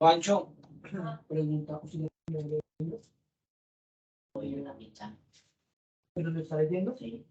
Pancho, pregunta. ¿Pero lo está leyendo? Sí.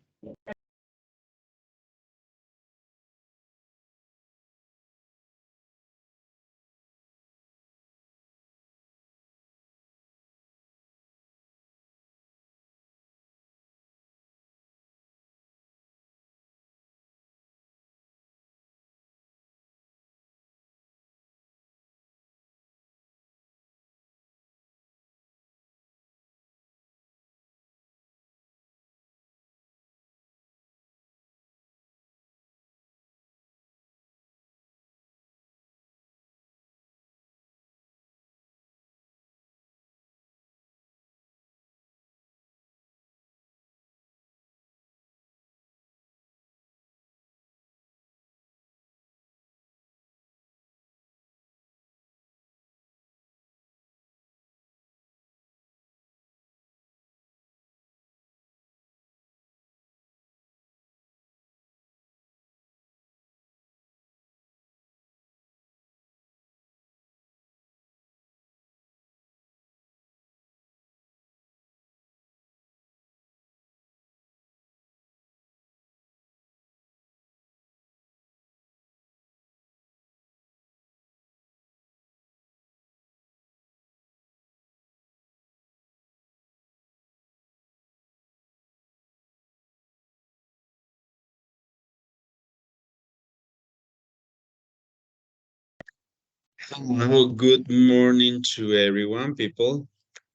Hello, good morning to everyone, people.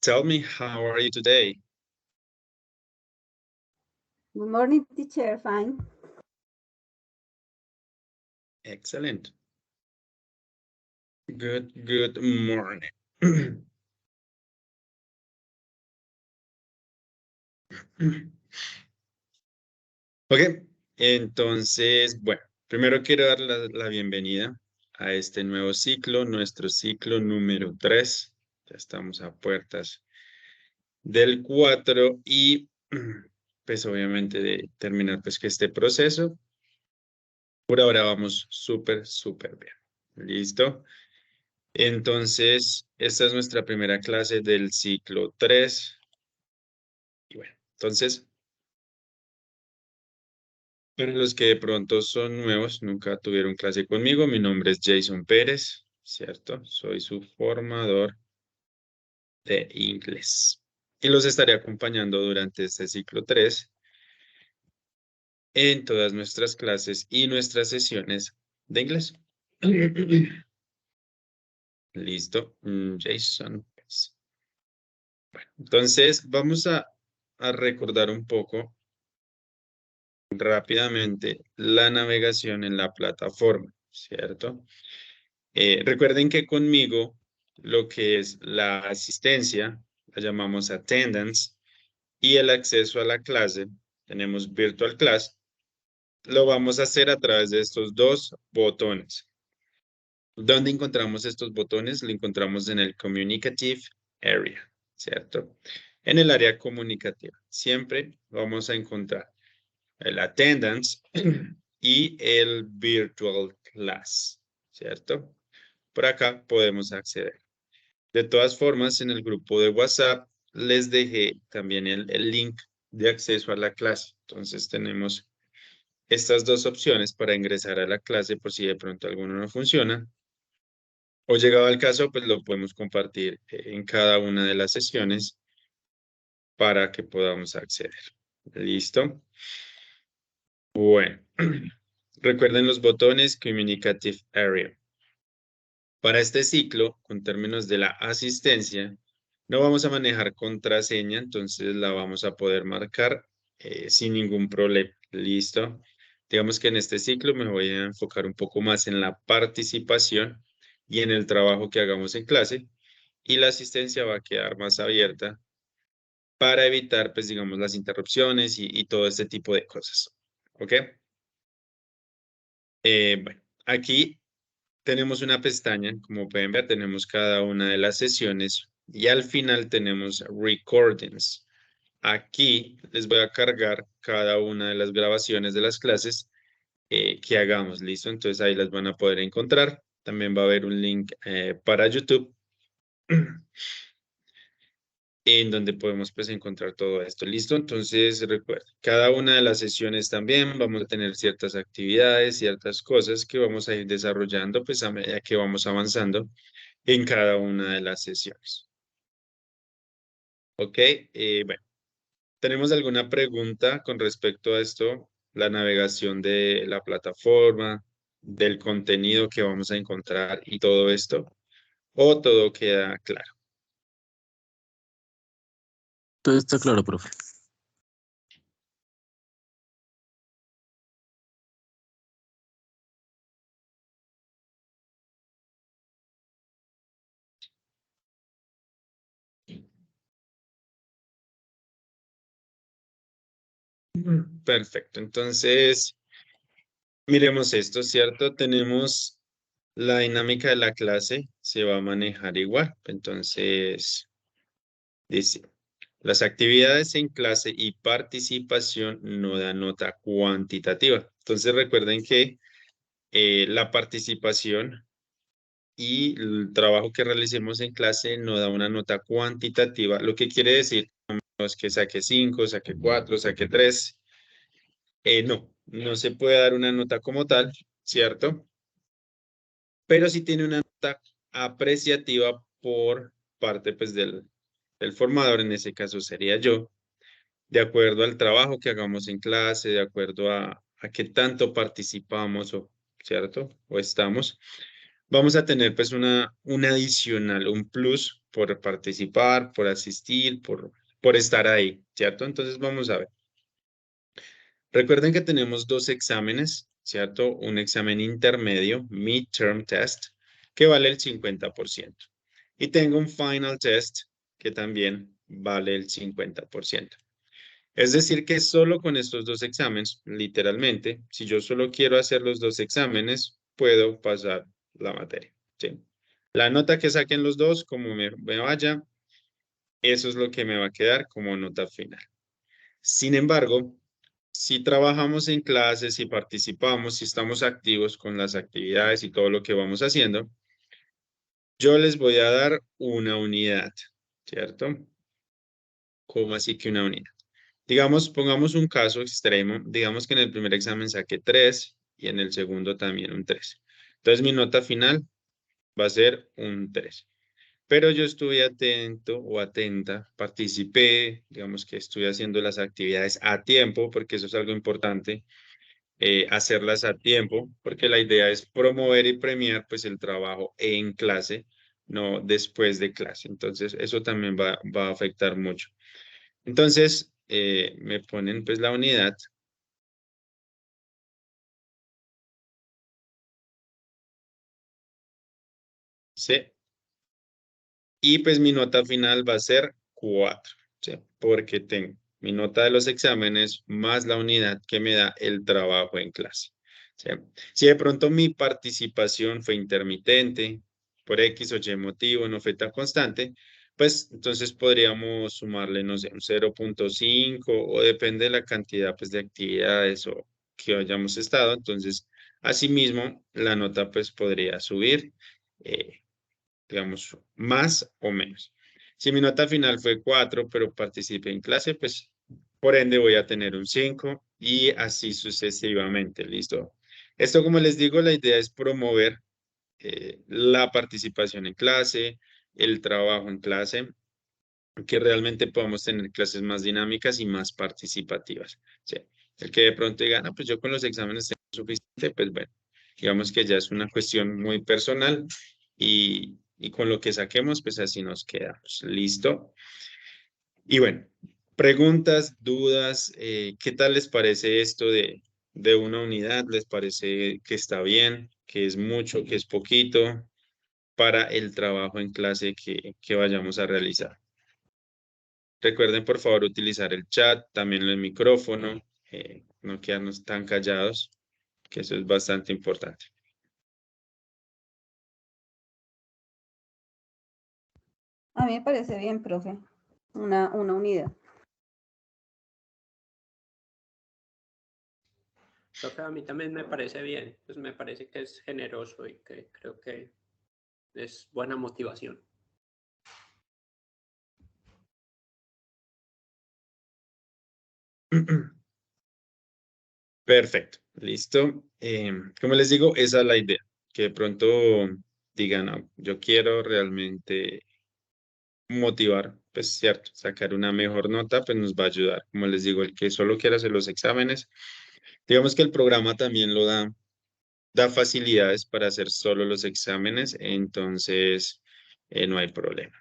Tell me, how are you today? Good morning, teacher. Fine. Excellent. Good morning. Ok, entonces, bueno, primero quiero dar la bienvenida a este nuevo ciclo, nuestro ciclo número 3. Ya estamos a puertas del 4 y pues obviamente de terminar pues que este proceso. Por ahora vamos súper bien. ¿Listo? Entonces, esta es nuestra primera clase del ciclo 3. Y bueno, entonces, para los que de pronto son nuevos, nunca tuvieron clase conmigo, mi nombre es Jason Pérez, ¿cierto? Soy su formador de inglés. Y los estaré acompañando durante este ciclo 3 en todas nuestras clases y nuestras sesiones de inglés. Listo, Jason. Bueno, entonces vamos a recordar un poco rápidamente la navegación en la plataforma, ¿cierto? Recuerden que conmigo lo que es la asistencia, la llamamos attendance, y el acceso a la clase, tenemos virtual class, lo vamos a hacer a través de estos dos botones. ¿Dónde encontramos estos botones? Lo encontramos en el Communicative Area, ¿cierto? En el área comunicativa. Siempre vamos a encontrar el Attendance y el Virtual Class, ¿cierto? Por acá podemos acceder. De todas formas, en el grupo de WhatsApp les dejé también el link de acceso a la clase. Entonces tenemos estas dos opciones para ingresar a la clase por si de pronto alguno no funciona. O llegado al caso, pues lo podemos compartir en cada una de las sesiones para que podamos acceder. ¿Listo? Bueno, recuerden los botones Communicative Area. Para este ciclo, con términos de la asistencia, no vamos a manejar contraseña, entonces la vamos a poder marcar sin ningún problema. ¿Listo? Digamos que en este ciclo me voy a enfocar un poco más en la participación y en el trabajo que hagamos en clase, y la asistencia va a quedar más abierta para evitar, pues, digamos, las interrupciones y todo este tipo de cosas. ¿Ok? Bueno, aquí tenemos una pestaña, como pueden ver, tenemos cada una de las sesiones y al final tenemos recordings. Aquí les voy a cargar cada una de las grabaciones de las clases que hagamos, ¿listo? Entonces ahí las van a poder encontrar. También va a haber un link para YouTube en donde podemos pues encontrar todo esto. ¿Listo? Entonces, recuerden, cada una de las sesiones también vamos a tener ciertas actividades, ciertas cosas que vamos a ir desarrollando pues a medida que vamos avanzando en cada una de las sesiones. Ok, bueno, ¿tenemos alguna pregunta con respecto a esto? La navegación de la plataforma, del contenido que vamos a encontrar y todo esto, ¿o todo queda claro? Todo está claro, profe. Perfecto, entonces miremos esto, ¿cierto? Tenemos la dinámica de la clase, se va a manejar igual. Entonces, dice, las actividades en clase y participación no dan nota cuantitativa. Entonces, recuerden que la participación y el trabajo que realicemos en clase no da una nota cuantitativa, lo que quiere decir no es que saque 5, saque 4, saque 3. No se puede dar una nota como tal, ¿cierto? Pero sí tiene una nota apreciativa por parte pues, del formador, en ese caso sería yo, de acuerdo al trabajo que hagamos en clase, de acuerdo a qué tanto participamos, ¿cierto? O estamos. Vamos a tener pues un adicional, un plus por participar, por asistir, por estar ahí, ¿cierto? Entonces vamos a ver. Recuerden que tenemos dos exámenes, ¿cierto? Un examen intermedio, midterm test, que vale el 50%. Y tengo un final test que también vale el 50%. Es decir, que solo con estos dos exámenes, literalmente, si yo solo quiero hacer los dos exámenes, puedo pasar la materia, ¿sí? La nota que saquen los dos, como me vaya, eso es lo que me va a quedar como nota final. Sin embargo, si trabajamos en clases, si participamos, si estamos activos con las actividades y todo lo que vamos haciendo, yo les voy a dar una unidad, ¿cierto? ¿Cómo así que una unidad? Digamos, pongamos un caso extremo, digamos que en el primer examen saqué 3 y en el segundo también un 3. Entonces mi nota final va a ser un 3. Pero yo estuve atento o atenta, participé, digamos que estuve haciendo las actividades a tiempo, porque eso es algo importante, hacerlas a tiempo, porque la idea es promover y premiar pues el trabajo en clase, no después de clase. Entonces, eso también va a afectar mucho. Entonces, me ponen pues la unidad. ¿Sí? Y pues mi nota final va a ser 4, ¿sí? Porque tengo mi nota de los exámenes más la unidad que me da el trabajo en clase, ¿sí? Si de pronto mi participación fue intermitente, por X o Y motivo, no fue tan constante, pues entonces podríamos sumarle, no sé, un 0.5 o depende de la cantidad pues, de actividades o que hayamos estado. Entonces, asimismo, la nota pues podría subir. Digamos, más o menos. Si mi nota final fue 4, pero participé en clase, pues por ende voy a tener un 5 y así sucesivamente, ¿listo? Esto, como les digo, la idea es promover la participación en clase, el trabajo en clase, que realmente podamos tener clases más dinámicas y más participativas. ¿Sí? El que de pronto diga, no, pues yo con los exámenes tengo suficiente, pues bueno, digamos que ya es una cuestión muy personal y con lo que saquemos, pues así nos quedamos. ¿Listo? Y bueno, preguntas, dudas, ¿qué tal les parece esto de una unidad? ¿Les parece que está bien, que es mucho, que es poquito para el trabajo en clase que vayamos a realizar? Recuerden, por favor, utilizar el chat, también el micrófono, no quedarnos tan callados, que eso es bastante importante. A mí me parece bien, profe. Una unidad. Profe, a mí también me parece bien, pues me parece que es generoso y que creo que es buena motivación. Perfecto, listo. Como les digo, esa es la idea, que de pronto digan, "No, yo quiero realmente motivar, pues cierto, sacar una mejor nota, pues nos va a ayudar. Como les digo, el que solo quiera hacer los exámenes, digamos que el programa también lo da facilidades para hacer solo los exámenes, entonces no hay problema.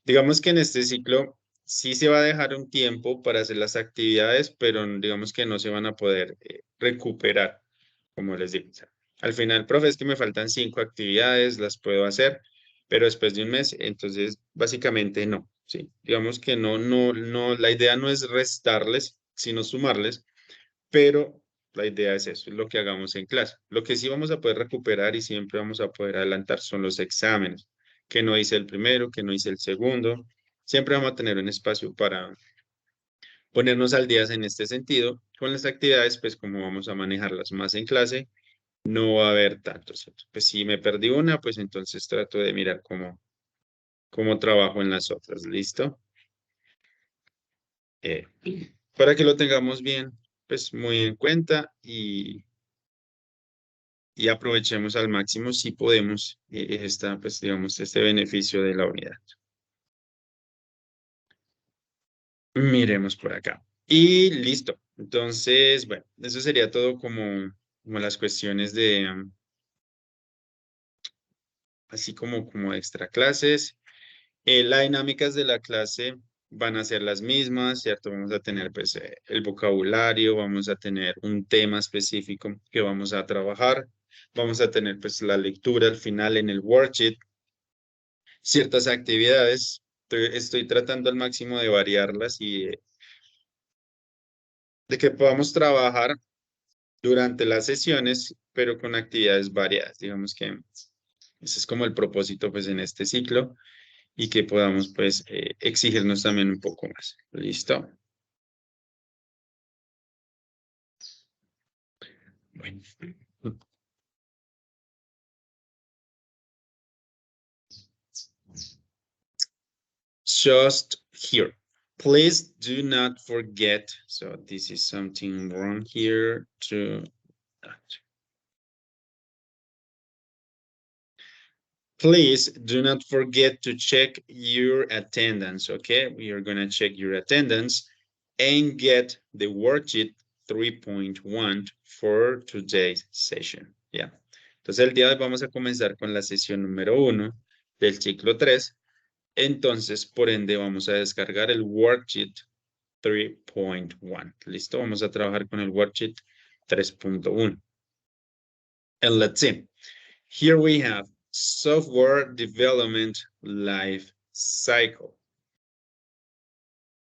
Digamos que en este ciclo sí se va a dejar un tiempo para hacer las actividades, pero digamos que no se van a poder recuperar, como les digo. O sea, al final, profe, es que me faltan 5 actividades, las puedo hacer, pero después de un mes, entonces básicamente no, sí. Digamos que no, la idea no es restarles, sino sumarles, pero la idea es eso, es lo que hagamos en clase. Lo que sí vamos a poder recuperar y siempre vamos a poder adelantar son los exámenes, que no hice el primero, que no hice el segundo. Siempre vamos a tener un espacio para ponernos al día en este sentido. Con las actividades, pues como vamos a manejarlas más en clase, no va a haber tanto, ¿cierto? Pues si me perdí una, pues entonces trato de mirar cómo trabajo en las otras. ¿Listo? Para que lo tengamos bien, pues muy en cuenta y aprovechemos al máximo si podemos pues digamos, este beneficio de la unidad. Miremos por acá. Y listo. Entonces, bueno, eso sería todo como las cuestiones de, así como extra clases. Las dinámicas de la clase van a ser las mismas, ¿cierto? Vamos a tener pues el vocabulario, vamos a tener un tema específico que vamos a trabajar, vamos a tener pues la lectura al final en el worksheet, ciertas actividades. Estoy tratando al máximo de variarlas y de que podamos trabajar durante las sesiones, pero con actividades variadas. Digamos que ese es como el propósito pues en este ciclo y que podamos pues exigirnos también un poco más. ¿Listo? Bueno. Just here. Please do not forget. So this is something wrong here. Please do not forget to check your attendance. Okay, we are going to check your attendance and get the worksheet 3.1 for today's session. Yeah. Entonces el día de hoy vamos a comenzar con la sesión número 1 del ciclo 3. Entonces, por ende, vamos a descargar el worksheet 3.1. ¿Listo? Vamos a trabajar con el worksheet 3.1. And let's see. Here we have software development life cycle.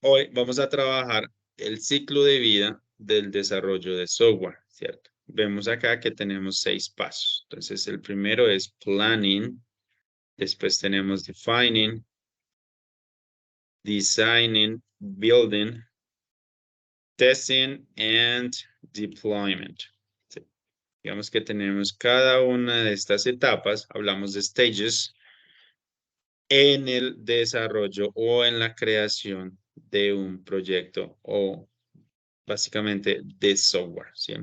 Hoy vamos a trabajar el ciclo de vida del desarrollo de software, ¿cierto? Vemos acá que tenemos 6 pasos. Entonces, el primero es planning. Después tenemos defining, designing, building, testing, and deployment. Sí. Digamos que tenemos cada una de estas etapas, hablamos de stages, en el desarrollo o en la creación de un proyecto o básicamente de software, ¿sí?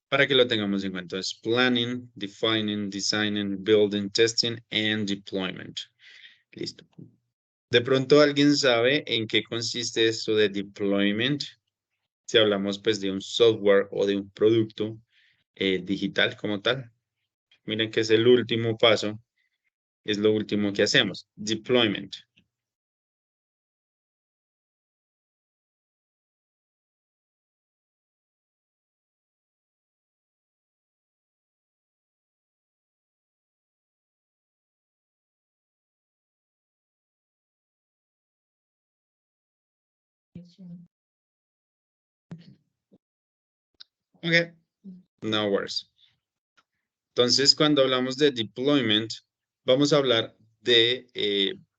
Para que lo tengamos en cuenta, es planning, defining, designing, building, testing, and deployment. Listo. De pronto alguien sabe en qué consiste esto de deployment. Si hablamos pues de un software o de un producto digital como tal. Miren que es el último paso, es lo último que hacemos, deployment. Ok, no worries. Entonces, cuando hablamos de deployment, vamos a hablar de,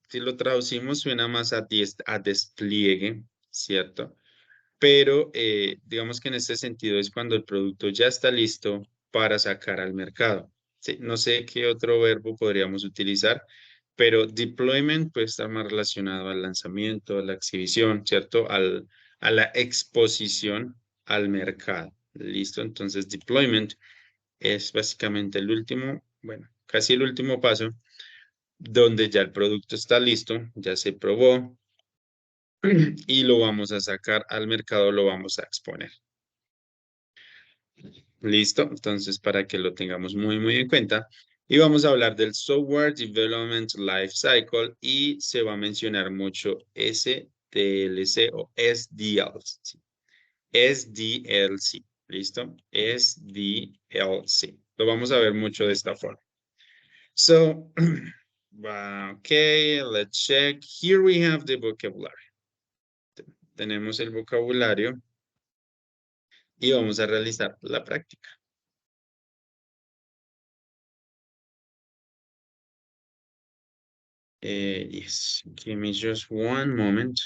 si lo traducimos, suena más a despliegue, ¿cierto? pero digamos que en este sentido es cuando el producto ya está listo para sacar al mercado. Sí, no sé qué otro verbo podríamos utilizar, pero deployment puede estar más relacionado al lanzamiento, a la exhibición, ¿cierto? A la exposición al mercado. ¿Listo? Entonces, deployment es básicamente el último, bueno, casi el último paso, donde ya el producto está listo, ya se probó y lo vamos a sacar al mercado, lo vamos a exponer. ¿Listo? Entonces, para que lo tengamos muy en cuenta. Y vamos a hablar del Software Development Life Cycle y se va a mencionar mucho SDLC o SDLC. SDLC. ¿Listo? SDLC. Lo vamos a ver mucho de esta forma. So, okay, let's check. Here we have the vocabulary. Tenemos el vocabulario y vamos a realizar la práctica. Yes, give me just one moment.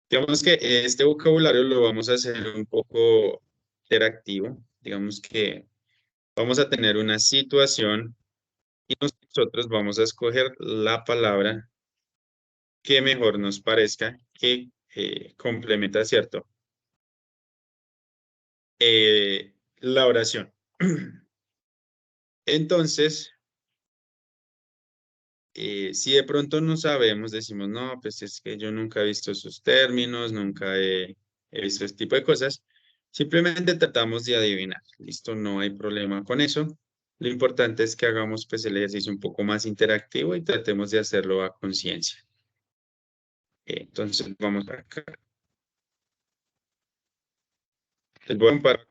Digamos que este vocabulario lo vamos a hacer un poco interactivo. Digamos que vamos a tener una situación y nosotros vamos a escoger la palabra que mejor nos parezca que complementa, ¿cierto? La oración. Entonces, si de pronto no sabemos, decimos, no, pues es que yo nunca he visto esos términos, nunca he visto este tipo de cosas, simplemente tratamos de adivinar, listo, no hay problema con eso. Lo importante es que hagamos pues el ejercicio un poco más interactivo y tratemos de hacerlo a conciencia. Entonces vamos acá. Les voy a compartir.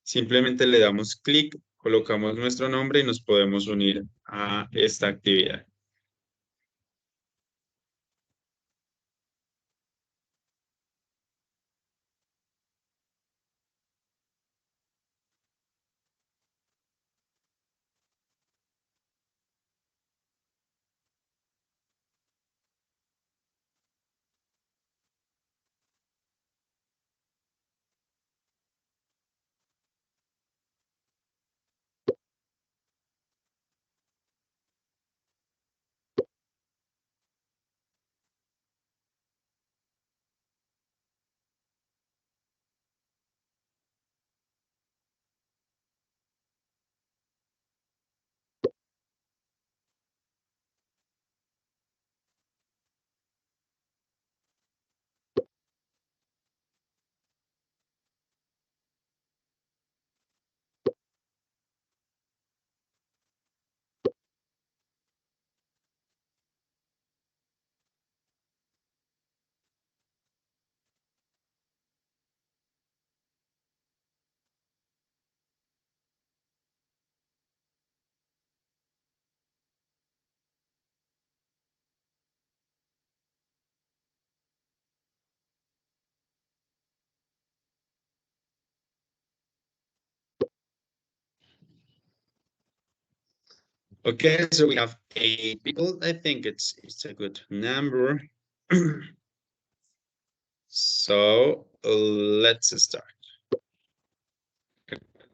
Simplemente le damos clic, colocamos nuestro nombre y nos podemos unir a esta actividad. Okay, so we have 8 people. I think it's a good number. So let's start.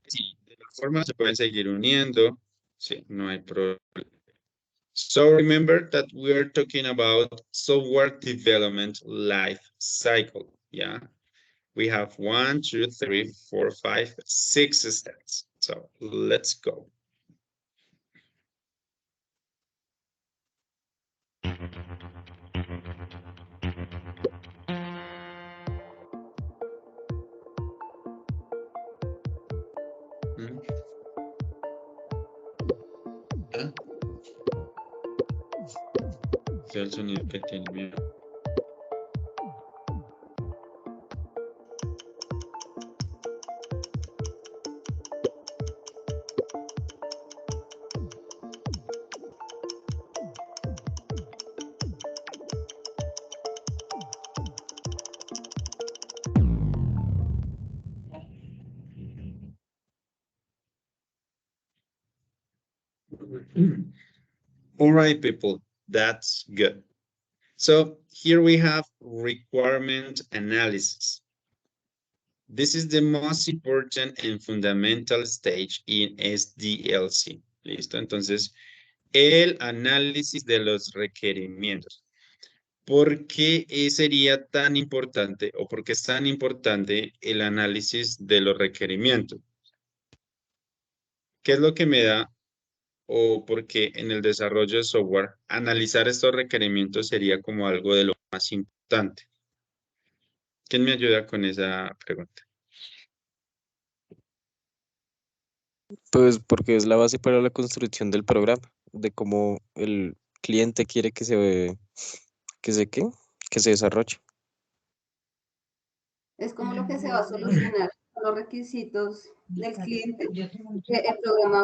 Sí, de la forma se pueden seguir uniendo. Sí, no hay problema. So remember that we're talking about software development life cycle. Yeah, we have 1, 2, 3, 4, 5, 6 steps. So let's go. Mm. Ah. Es el sonido que tiene mi... All right, people, that's good. So here we have requirement analysis. This is the most important and fundamental stage in SDLC. ¿Listo? Entonces, el análisis de los requerimientos. ¿Por qué sería tan importante o por qué es tan importante el análisis de los requerimientos? ¿Qué es lo que me da o por qué en el desarrollo de software analizar estos requerimientos sería como algo de lo más importante? ¿Quién me ayuda con esa pregunta? Pues porque es la base para la construcción del programa, de cómo el cliente quiere ¿qué? Que se desarrolle. Es como lo que se va a solucionar con los requisitos del cliente que el programa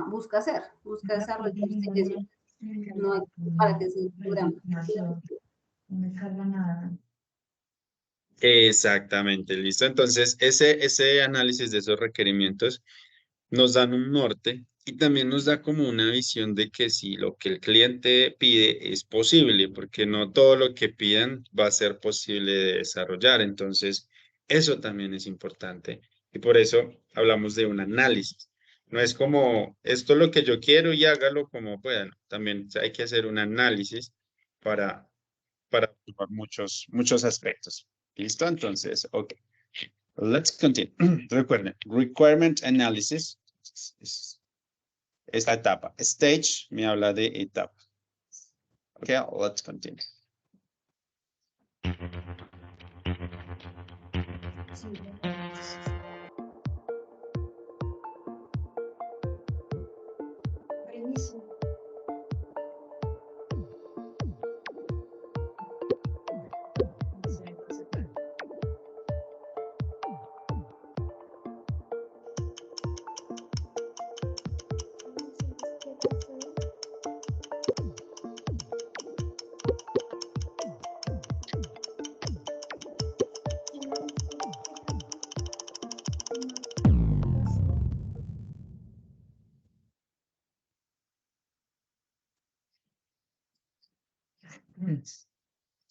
busca hacer, busca desarrollar. No hay para que sea un programa. No me carga nada. Exactamente, listo. Entonces, ese análisis de esos requerimientos nos dan un norte y también nos da como una visión de que si lo que el cliente pide es posible, porque no todo lo que pidan va a ser posible de desarrollar. Entonces, eso también es importante y por eso hablamos de un análisis. No es como esto es lo que yo quiero y hágalo como puedan. También hay que hacer un análisis para evaluar muchos aspectos. ¿Listo? Entonces, ok. Let's continue. Recuerden, requirement analysis es la etapa. Stage me habla de etapa. Okay, let's continue. Permiso.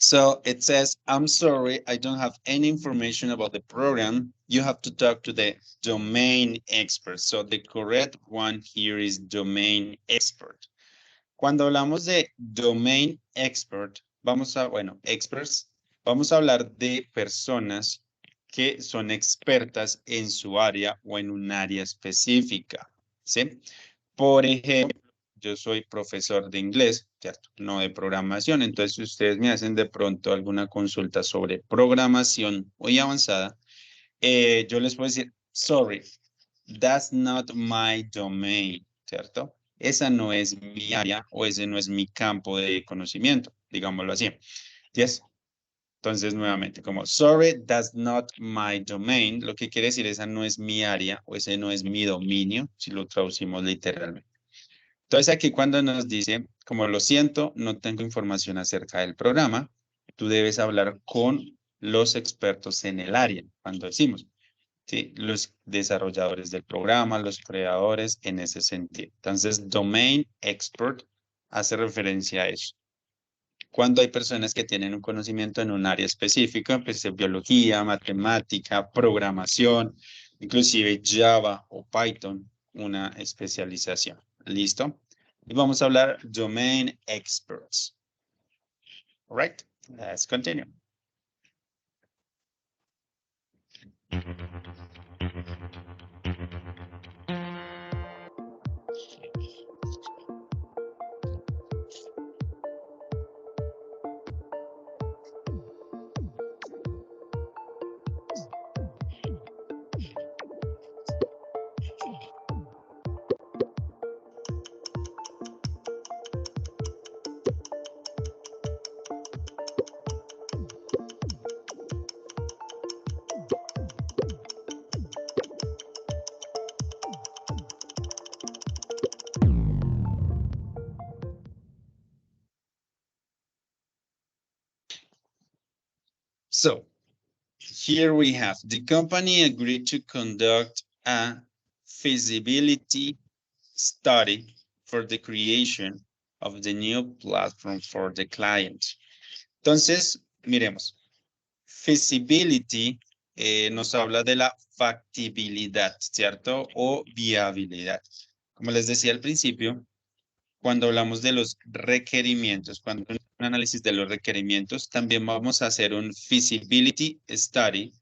So it says, I'm sorry, I don't have any information about the program. You have to talk to the domain expert. So the correct one here is domain expert. Cuando hablamos de domain expert, experts, vamos a hablar de personas que son expertas en su área o en un área específica, ¿sí? Por ejemplo, yo soy profesor de inglés, ¿cierto? No de programación. Entonces, si ustedes me hacen de pronto alguna consulta sobre programación muy avanzada, yo les puedo decir, sorry, that's not my domain, ¿cierto? Esa no es mi área o ese no es mi campo de conocimiento, digámoslo así. Yes. Entonces, nuevamente, como sorry, that's not my domain, lo que quiere decir esa no es mi área o ese no es mi dominio, si lo traducimos literalmente. Entonces, aquí cuando nos dice, como lo siento, no tengo información acerca del programa, tú debes hablar con los expertos en el área, cuando decimos, ¿sí? Los desarrolladores del programa, los creadores, en ese sentido. Entonces, domain expert hace referencia a eso. Cuando hay personas que tienen un conocimiento en un área específica, pues biología, matemática, programación, inclusive Java o Python, una especialización. ¿Listo? Y vamos a hablar domain experts. All right, let's continue. So, here we have the company agreed to conduct a feasibility study for the creation of the new platform for the client. Entonces, miremos. Feasibility nos habla de la factibilidad, ¿cierto? O viabilidad. Como les decía al principio, cuando hablamos de los requerimientos, cuando un análisis de los requerimientos, también vamos a hacer un feasibility study,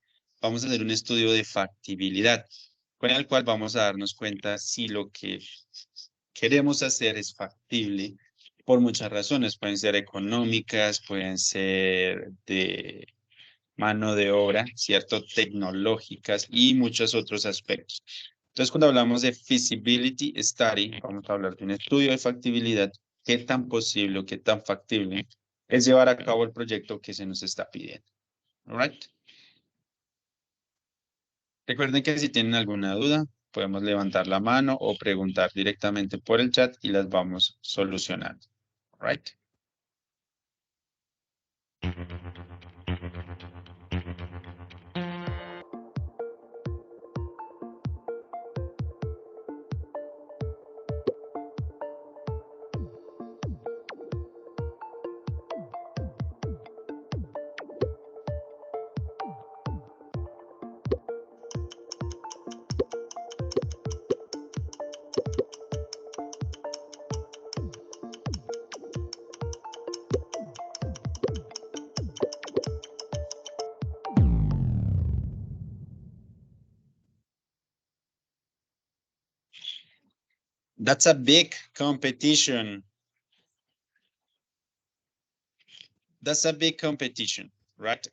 vamos a hacer un estudio de factibilidad, con el cual vamos a darnos cuenta si lo que queremos hacer es factible por muchas razones. Pueden ser económicas, pueden ser de mano de obra, ¿cierto? Tecnológicas y muchos otros aspectos. Entonces, cuando hablamos de feasibility study, vamos a hablar de un estudio de factibilidad, qué tan posible o qué tan factible es llevar a cabo el proyecto que se nos está pidiendo. All right. Recuerden que si tienen alguna duda, podemos levantar la mano o preguntar directamente por el chat y las vamos solucionando. All right. That's a big competition. That's a big competition, right?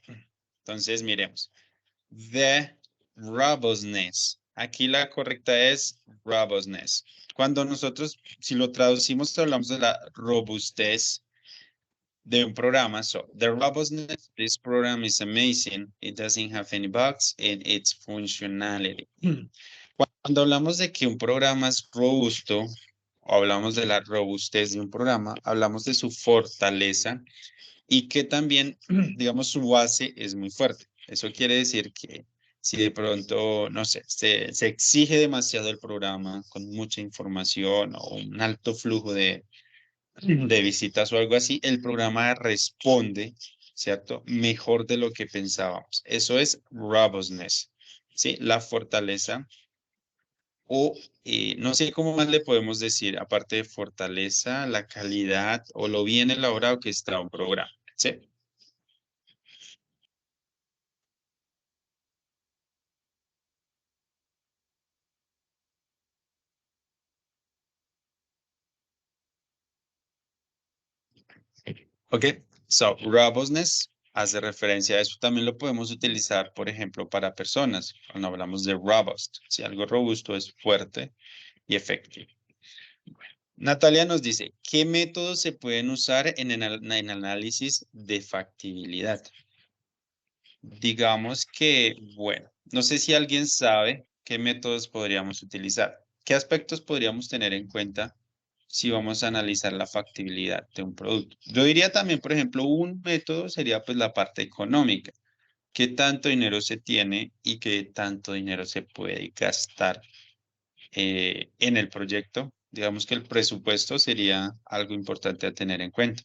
Entonces, miremos. The robustness. Aquí la correcta es robustness. Cuando nosotros, si lo traducimos, hablamos de la robustez de un programa. So, the robustness, this program is amazing. It doesn't have any bugs and its functionality. Cuando hablamos de que un programa es robusto, o hablamos de la robustez de un programa, hablamos de su fortaleza y que también, digamos, su base es muy fuerte. Eso quiere decir que si de pronto, no sé, se exige demasiado el programa con mucha información o un alto flujo de visitas o algo así, el programa responde, ¿cierto? Mejor de lo que pensábamos. Eso es robustness, ¿sí? La fortaleza o no sé cómo más le podemos decir, aparte de fortaleza, la calidad o lo bien elaborado que está un programa, ¿sí? Ok, so robustness hace referencia a eso. También lo podemos utilizar, por ejemplo, para personas, cuando hablamos de robust. Si algo robusto es fuerte y efectivo. Natalia nos dice, ¿qué métodos se pueden usar en el análisis de factibilidad? Digamos que, bueno, no sé si alguien sabe qué métodos podríamos utilizar. ¿Qué aspectos podríamos tener en cuenta si vamos a analizar la factibilidad de un producto? Yo diría también, por ejemplo, un método sería pues la parte económica. ¿Qué tanto dinero se tiene y qué tanto dinero se puede gastar en el proyecto? Digamos que el presupuesto sería algo importante a tener en cuenta.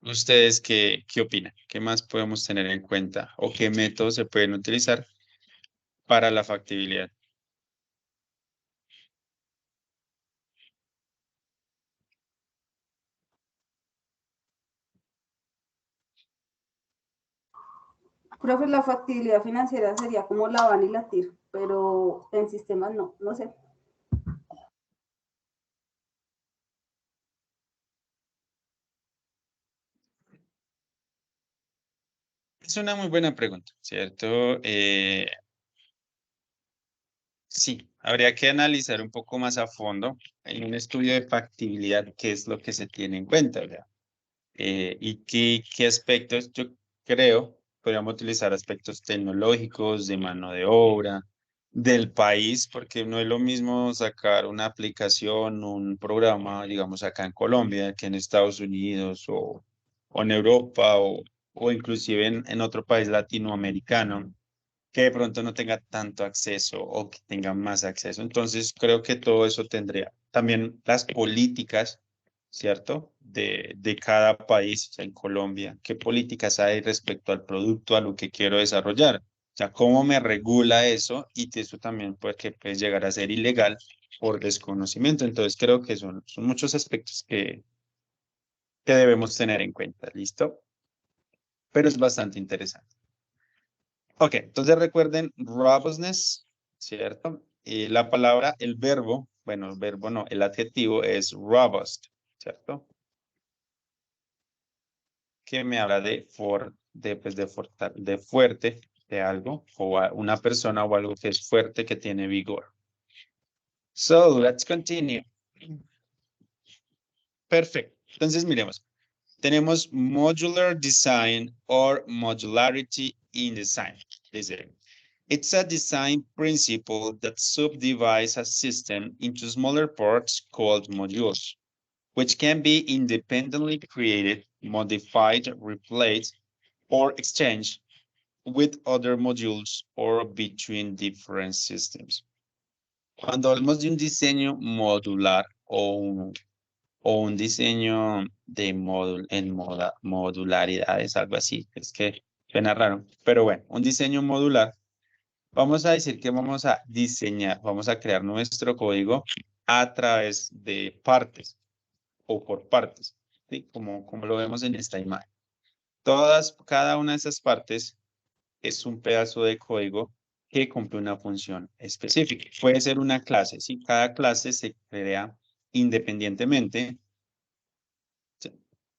¿Ustedes qué opinan? ¿Qué más podemos tener en cuenta o qué métodos se pueden utilizar para la factibilidad? Profe, la factibilidad financiera sería como la van y la TIR, pero en sistemas no, no sé. Es una muy buena pregunta, ¿cierto? Sí, habría que analizar un poco más a fondo en un estudio de factibilidad qué es lo que se tiene en cuenta, ¿verdad? Y qué aspectos, yo creo, podríamos utilizar aspectos tecnológicos, de mano de obra, del país, porque no es lo mismo sacar una aplicación, un programa, digamos, acá en Colombia, que en Estados Unidos o en Europa o o inclusive en otro país latinoamericano que de pronto no tenga tanto acceso o que tenga más acceso. Entonces, creo que todo eso tendría también las políticas, ¿cierto? De cada país, o sea, en Colombia, ¿qué políticas hay respecto al producto, a lo que quiero desarrollar? O sea, ¿cómo me regula eso? Y que eso también puede, que puede llegar a ser ilegal por desconocimiento. Entonces, creo que son muchos aspectos que debemos tener en cuenta, ¿listo? Pero es bastante interesante. Ok, entonces recuerden robustness, ¿cierto? Y la palabra, el verbo, bueno, el verbo no, el adjetivo es robust, ¿cierto? Que me habla de fuerte, de algo, o una persona o algo que es fuerte, que tiene vigor. So, let's continue. Perfecto. Entonces, miremos. Tenemos modular design or modularity in design. Dice, it's a design principle that subdivides a system into smaller parts called modules, which can be independently created, modified, replaced, or exchanged with other modules or between different systems. Cuando hablamos de un diseño modular o un diseño de modularidades, algo así, es que suena raro, pero bueno, un diseño modular, vamos a decir que vamos a diseñar, vamos a crear nuestro código a través de partes o por partes, ¿sí? Como lo vemos en esta imagen. Cada una de esas partes es un pedazo de código que cumple una función específica. Puede ser una clase, ¿sí? Cada clase se crea independientemente.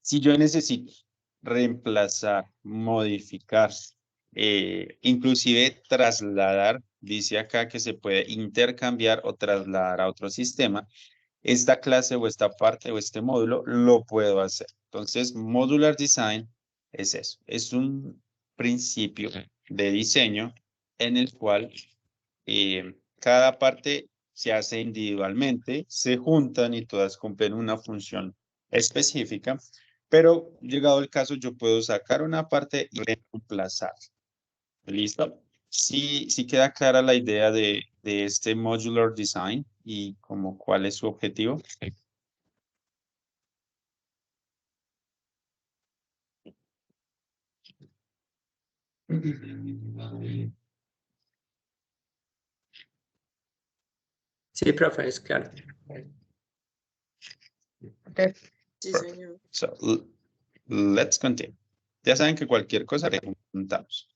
Si yo necesito reemplazar, modificar, inclusive trasladar, dice acá que se puede intercambiar o trasladar a otro sistema, esta clase o esta parte o este módulo lo puedo hacer. Entonces, modular design es eso, es un principio de diseño en el cual cada parte se hace individualmente, se juntan y todas cumplen una función específica, pero llegado el caso yo puedo sacar una parte y reemplazar. ¿Listo? Sí queda clara la idea de este modular design y como cuál es su objetivo. Sí, profe, es claro. Sí, señor. So, let's continue. Ya saben que cualquier cosa preguntamos.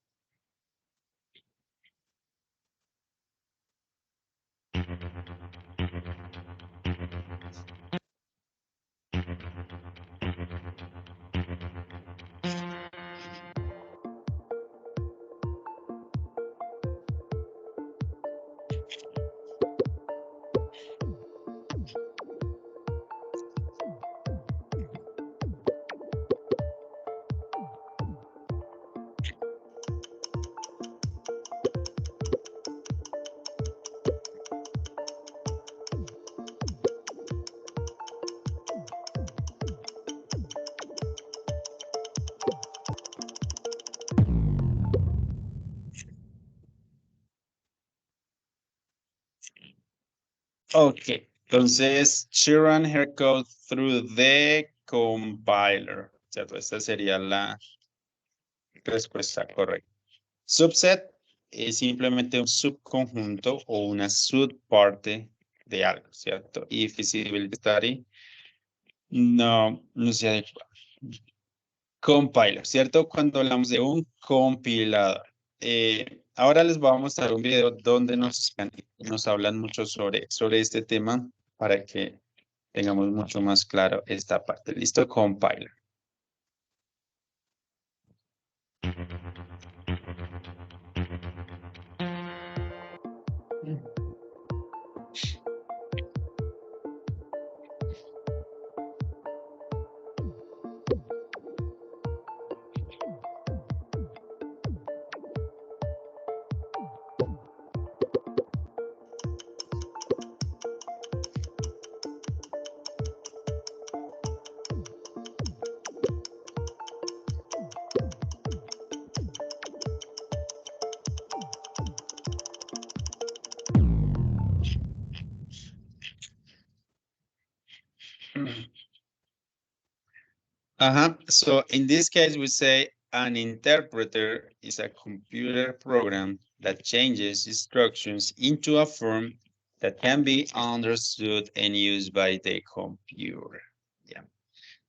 Ok, entonces, she ran her code through the compiler. ¿Cierto? Esta sería la respuesta correcta. Subset es simplemente un subconjunto o una subparte de algo, ¿cierto? Y feasibility study no se adecua. Compiler, ¿cierto? Cuando hablamos de un compilador. Ahora les voy a mostrar un video donde nos hablan mucho sobre este tema para que tengamos mucho más claro esta parte. ¿Listo? Compiler. So in this case, we say an interpreter is a computer program that changes instructions into a form that can be understood and used by the computer. Yeah.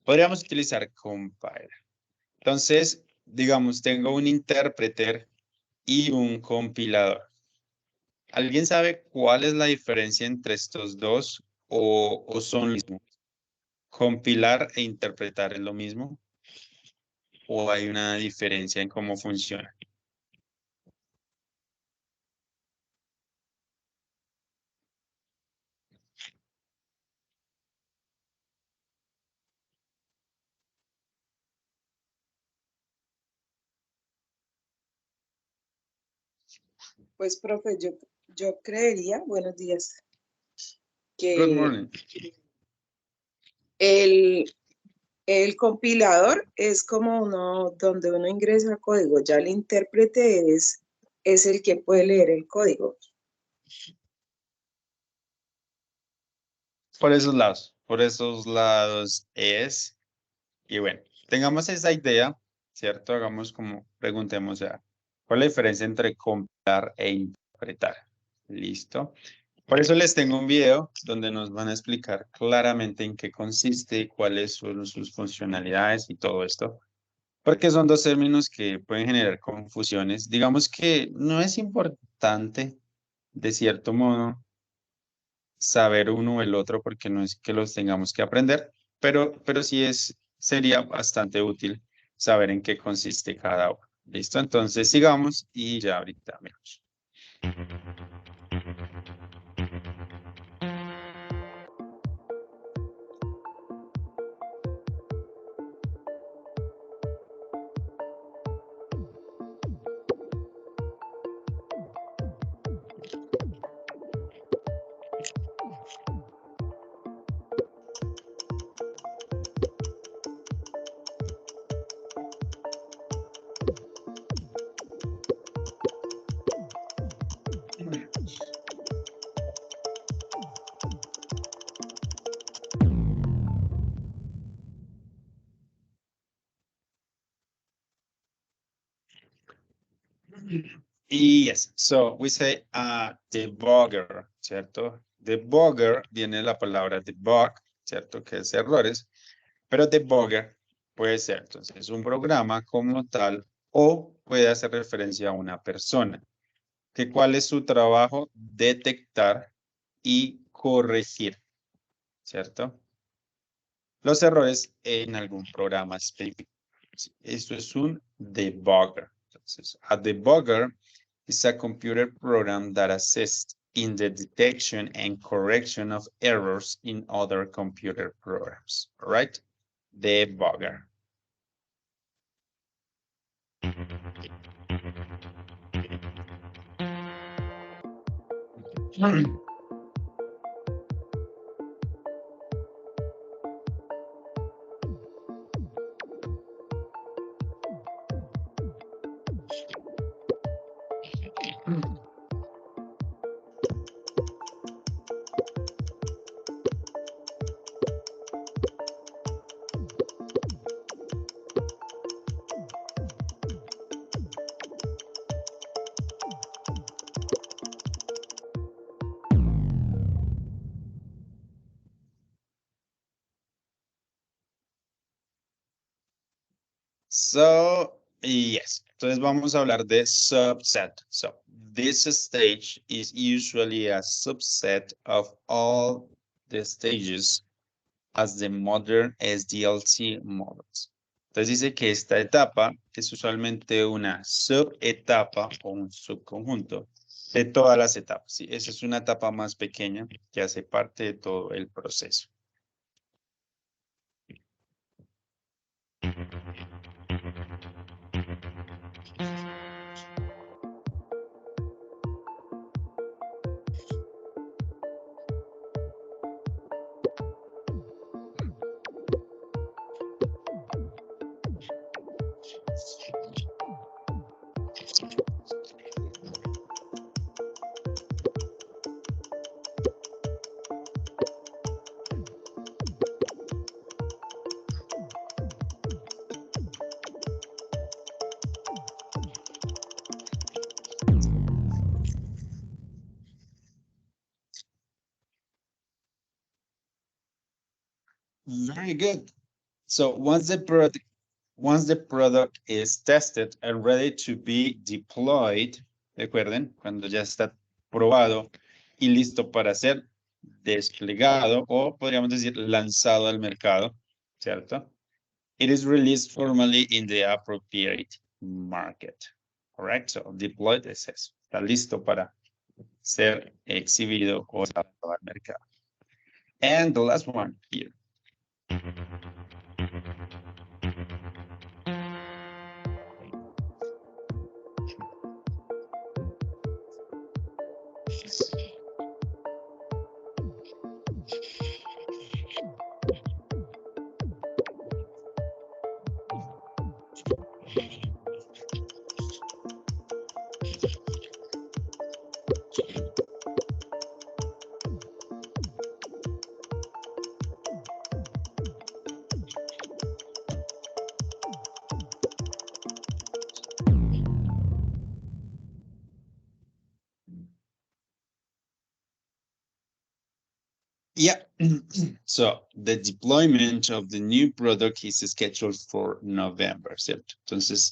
Podríamos utilizar compiler. Entonces, digamos, tengo un interpreter y un compilador. ¿Alguien sabe cuál es la diferencia entre estos dos o son lo mismo? ¿Compilar e interpretar es lo mismo? ¿O hay una diferencia en cómo funciona? Pues, profe, yo creería, buenos días, Good que morning. el compilador es como uno donde uno ingresa código, ya el intérprete es el que puede leer el código. Por esos lados es. Y bueno, tengamos esa idea, ¿cierto? Hagamos como, preguntemos ya, ¿cuál es la diferencia entre compilar e interpretar? Listo. Por eso les tengo un video donde nos van a explicar claramente en qué consiste, cuáles son sus funcionalidades y todo esto. Porque son dos términos que pueden generar confusiones. Digamos que no es importante, de cierto modo, saber uno o el otro porque no es que los tengamos que aprender, pero sí sería bastante útil saber en qué consiste cada uno. ¿Listo? Entonces sigamos y ya ahorita vemos. Yes, so we say debugger, ¿cierto? Debugger viene la palabra debug, ¿cierto? Que es errores, pero debugger puede ser entonces un programa como tal o puede hacer referencia a una persona. Que ¿cuál es su trabajo? Detectar y corregir, ¿cierto? Los errores en algún programa específico. Esto es un debugger. Entonces, a debugger is a computer program that assists in the detection and correction of errors in other computer programs. All right? Debugger. So, yes. Entonces vamos a hablar de subset. So, this stage is usually a subset of all the stages as the modern SDLC models. Entonces dice que esta etapa es usualmente una subetapa o un subconjunto de todas las etapas. ¿Sí? Esa es una etapa más pequeña que hace parte de todo el proceso. Very good. So once the product is tested and ready to be deployed, recuerden, cuando ya está probado y listo para ser desplegado o podríamos decir lanzado al mercado, ¿cierto? It is released formally in the appropriate market. Correct? So deployed es eso. Está listo para ser exhibido o lanzado al mercado. And the last one here. Yeah, so the deployment of the new product is scheduled for November, ¿cierto? Entonces,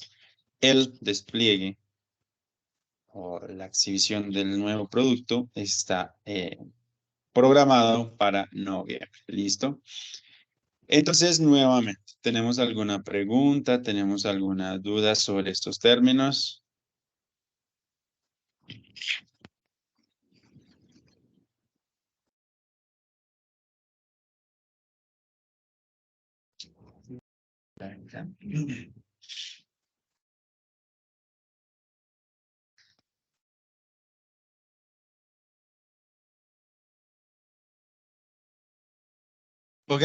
el despliegue o la exhibición del nuevo producto está programado para noviembre, ¿listo? Entonces, nuevamente, ¿tenemos alguna pregunta? ¿Tenemos alguna duda sobre estos términos? Ok,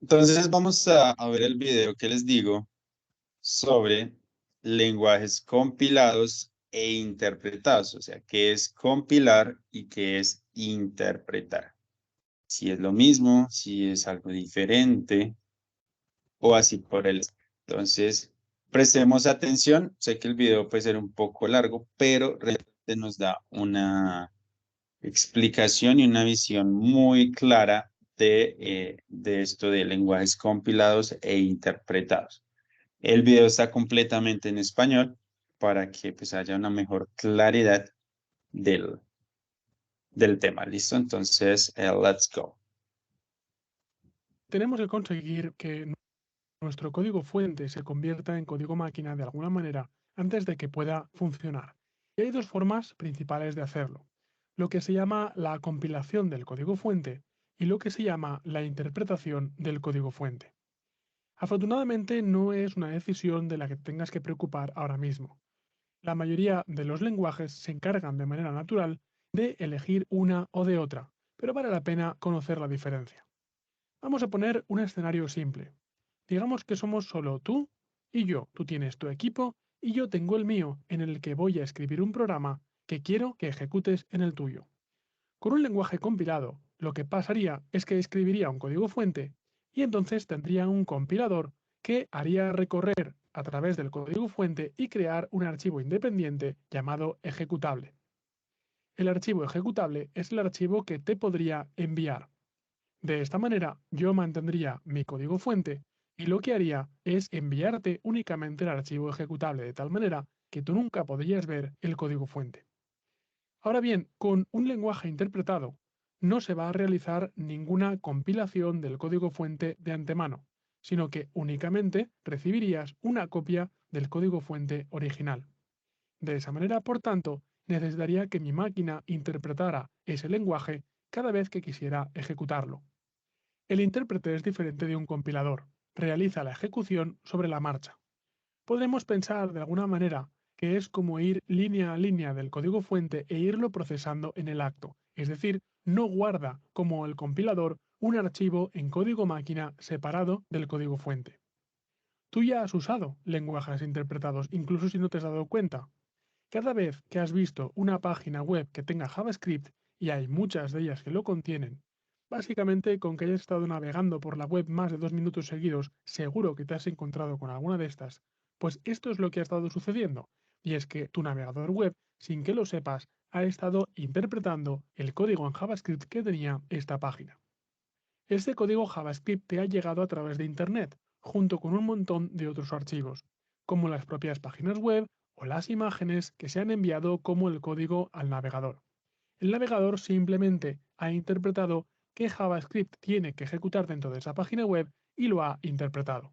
entonces vamos a ver el video que les digo sobre lenguajes compilados e interpretados, o sea, qué es compilar y qué es interpretar. Si es lo mismo, si es algo diferente o así por el estilo. Entonces, prestemos atención. Sé que el video puede ser un poco largo, pero realmente nos da una explicación y una visión muy clara de esto de lenguajes compilados e interpretados. El video está completamente en español para que pues haya una mejor claridad del tema. ¿Listo? Entonces, let's go. Tenemos que conseguir que nuestro código fuente se convierta en código máquina de alguna manera antes de que pueda funcionar. Y hay dos formas principales de hacerlo. Lo que se llama la compilación del código fuente y lo que se llama la interpretación del código fuente. Afortunadamente no es una decisión de la que tengas que preocupar ahora mismo. La mayoría de los lenguajes se encargan de manera natural de elegir una o de otra, pero vale la pena conocer la diferencia. Vamos a poner un escenario simple. Digamos que somos solo tú y yo. Tú tienes tu equipo y yo tengo el mío, en el que voy a escribir un programa que quiero que ejecutes en el tuyo. Con un lenguaje compilado, lo que pasaría es que escribiría un código fuente y entonces tendría un compilador que haría recorrer a través del código fuente y crear un archivo independiente llamado ejecutable. El archivo ejecutable es el archivo que te podría enviar. De esta manera, yo mantendría mi código fuente y lo que haría es enviarte únicamente el archivo ejecutable de tal manera que tú nunca podrías ver el código fuente. Ahora bien, con un lenguaje interpretado, no se va a realizar ninguna compilación del código fuente de antemano, sino que únicamente recibirías una copia del código fuente original. De esa manera, por tanto, necesitaría que mi máquina interpretara ese lenguaje cada vez que quisiera ejecutarlo. El intérprete es diferente de un compilador, realiza la ejecución sobre la marcha. Podremos pensar de alguna manera que es como ir línea a línea del código fuente e irlo procesando en el acto, es decir, no guarda, como el compilador, un archivo en código máquina separado del código fuente. Tú ya has usado lenguajes interpretados, incluso si no te has dado cuenta. Cada vez que has visto una página web que tenga JavaScript, y hay muchas de ellas que lo contienen, básicamente con que hayas estado navegando por la web más de 2 minutos seguidos, seguro que te has encontrado con alguna de estas, pues esto es lo que ha estado sucediendo, y es que tu navegador web, sin que lo sepas, ha estado interpretando el código en JavaScript que tenía esta página. Este código JavaScript te ha llegado a través de Internet, junto con un montón de otros archivos, como las propias páginas web o las imágenes que se han enviado como el código al navegador. El navegador simplemente ha interpretado qué JavaScript tiene que ejecutar dentro de esa página web y lo ha interpretado.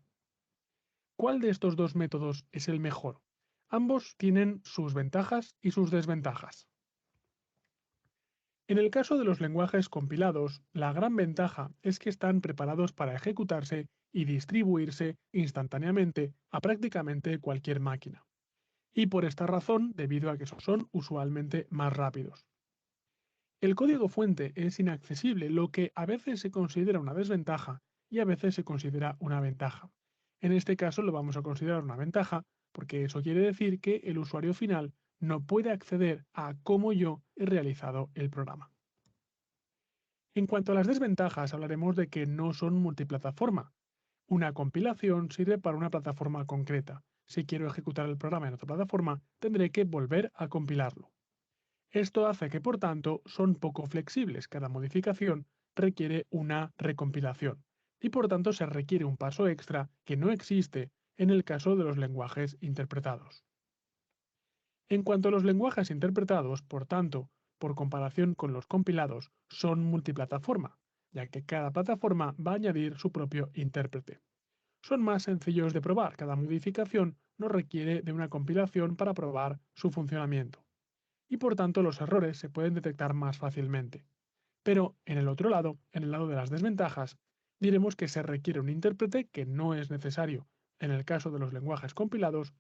¿Cuál de estos dos métodos es el mejor? Ambos tienen sus ventajas y sus desventajas. En el caso de los lenguajes compilados, la gran ventaja es que están preparados para ejecutarse y distribuirse instantáneamente a prácticamente cualquier máquina. Y por esta razón, debido a que son usualmente más rápidos. El código fuente es inaccesible, lo que a veces se considera una desventaja y a veces se considera una ventaja. En este caso lo vamos a considerar una ventaja porque eso quiere decir que el usuario final no puede acceder a cómo yo he realizado el programa. En cuanto a las desventajas, hablaremos de que no son multiplataforma. Una compilación sirve para una plataforma concreta. Si quiero ejecutar el programa en otra plataforma, tendré que volver a compilarlo. Esto hace que, por tanto, son poco flexibles. Cada modificación requiere una recompilación y, por tanto, se requiere un paso extra que no existe en el caso de los lenguajes interpretados. En cuanto a los lenguajes interpretados, por tanto, por comparación con los compilados, son multiplataforma, ya que cada plataforma va a añadir su propio intérprete. Son más sencillos de probar, cada modificación no requiere de una compilación para probar su funcionamiento y por tanto los errores se pueden detectar más fácilmente. Pero en el otro lado, en el lado de las desventajas, diremos que se requiere un intérprete que no es necesario en el caso de los lenguajes compilados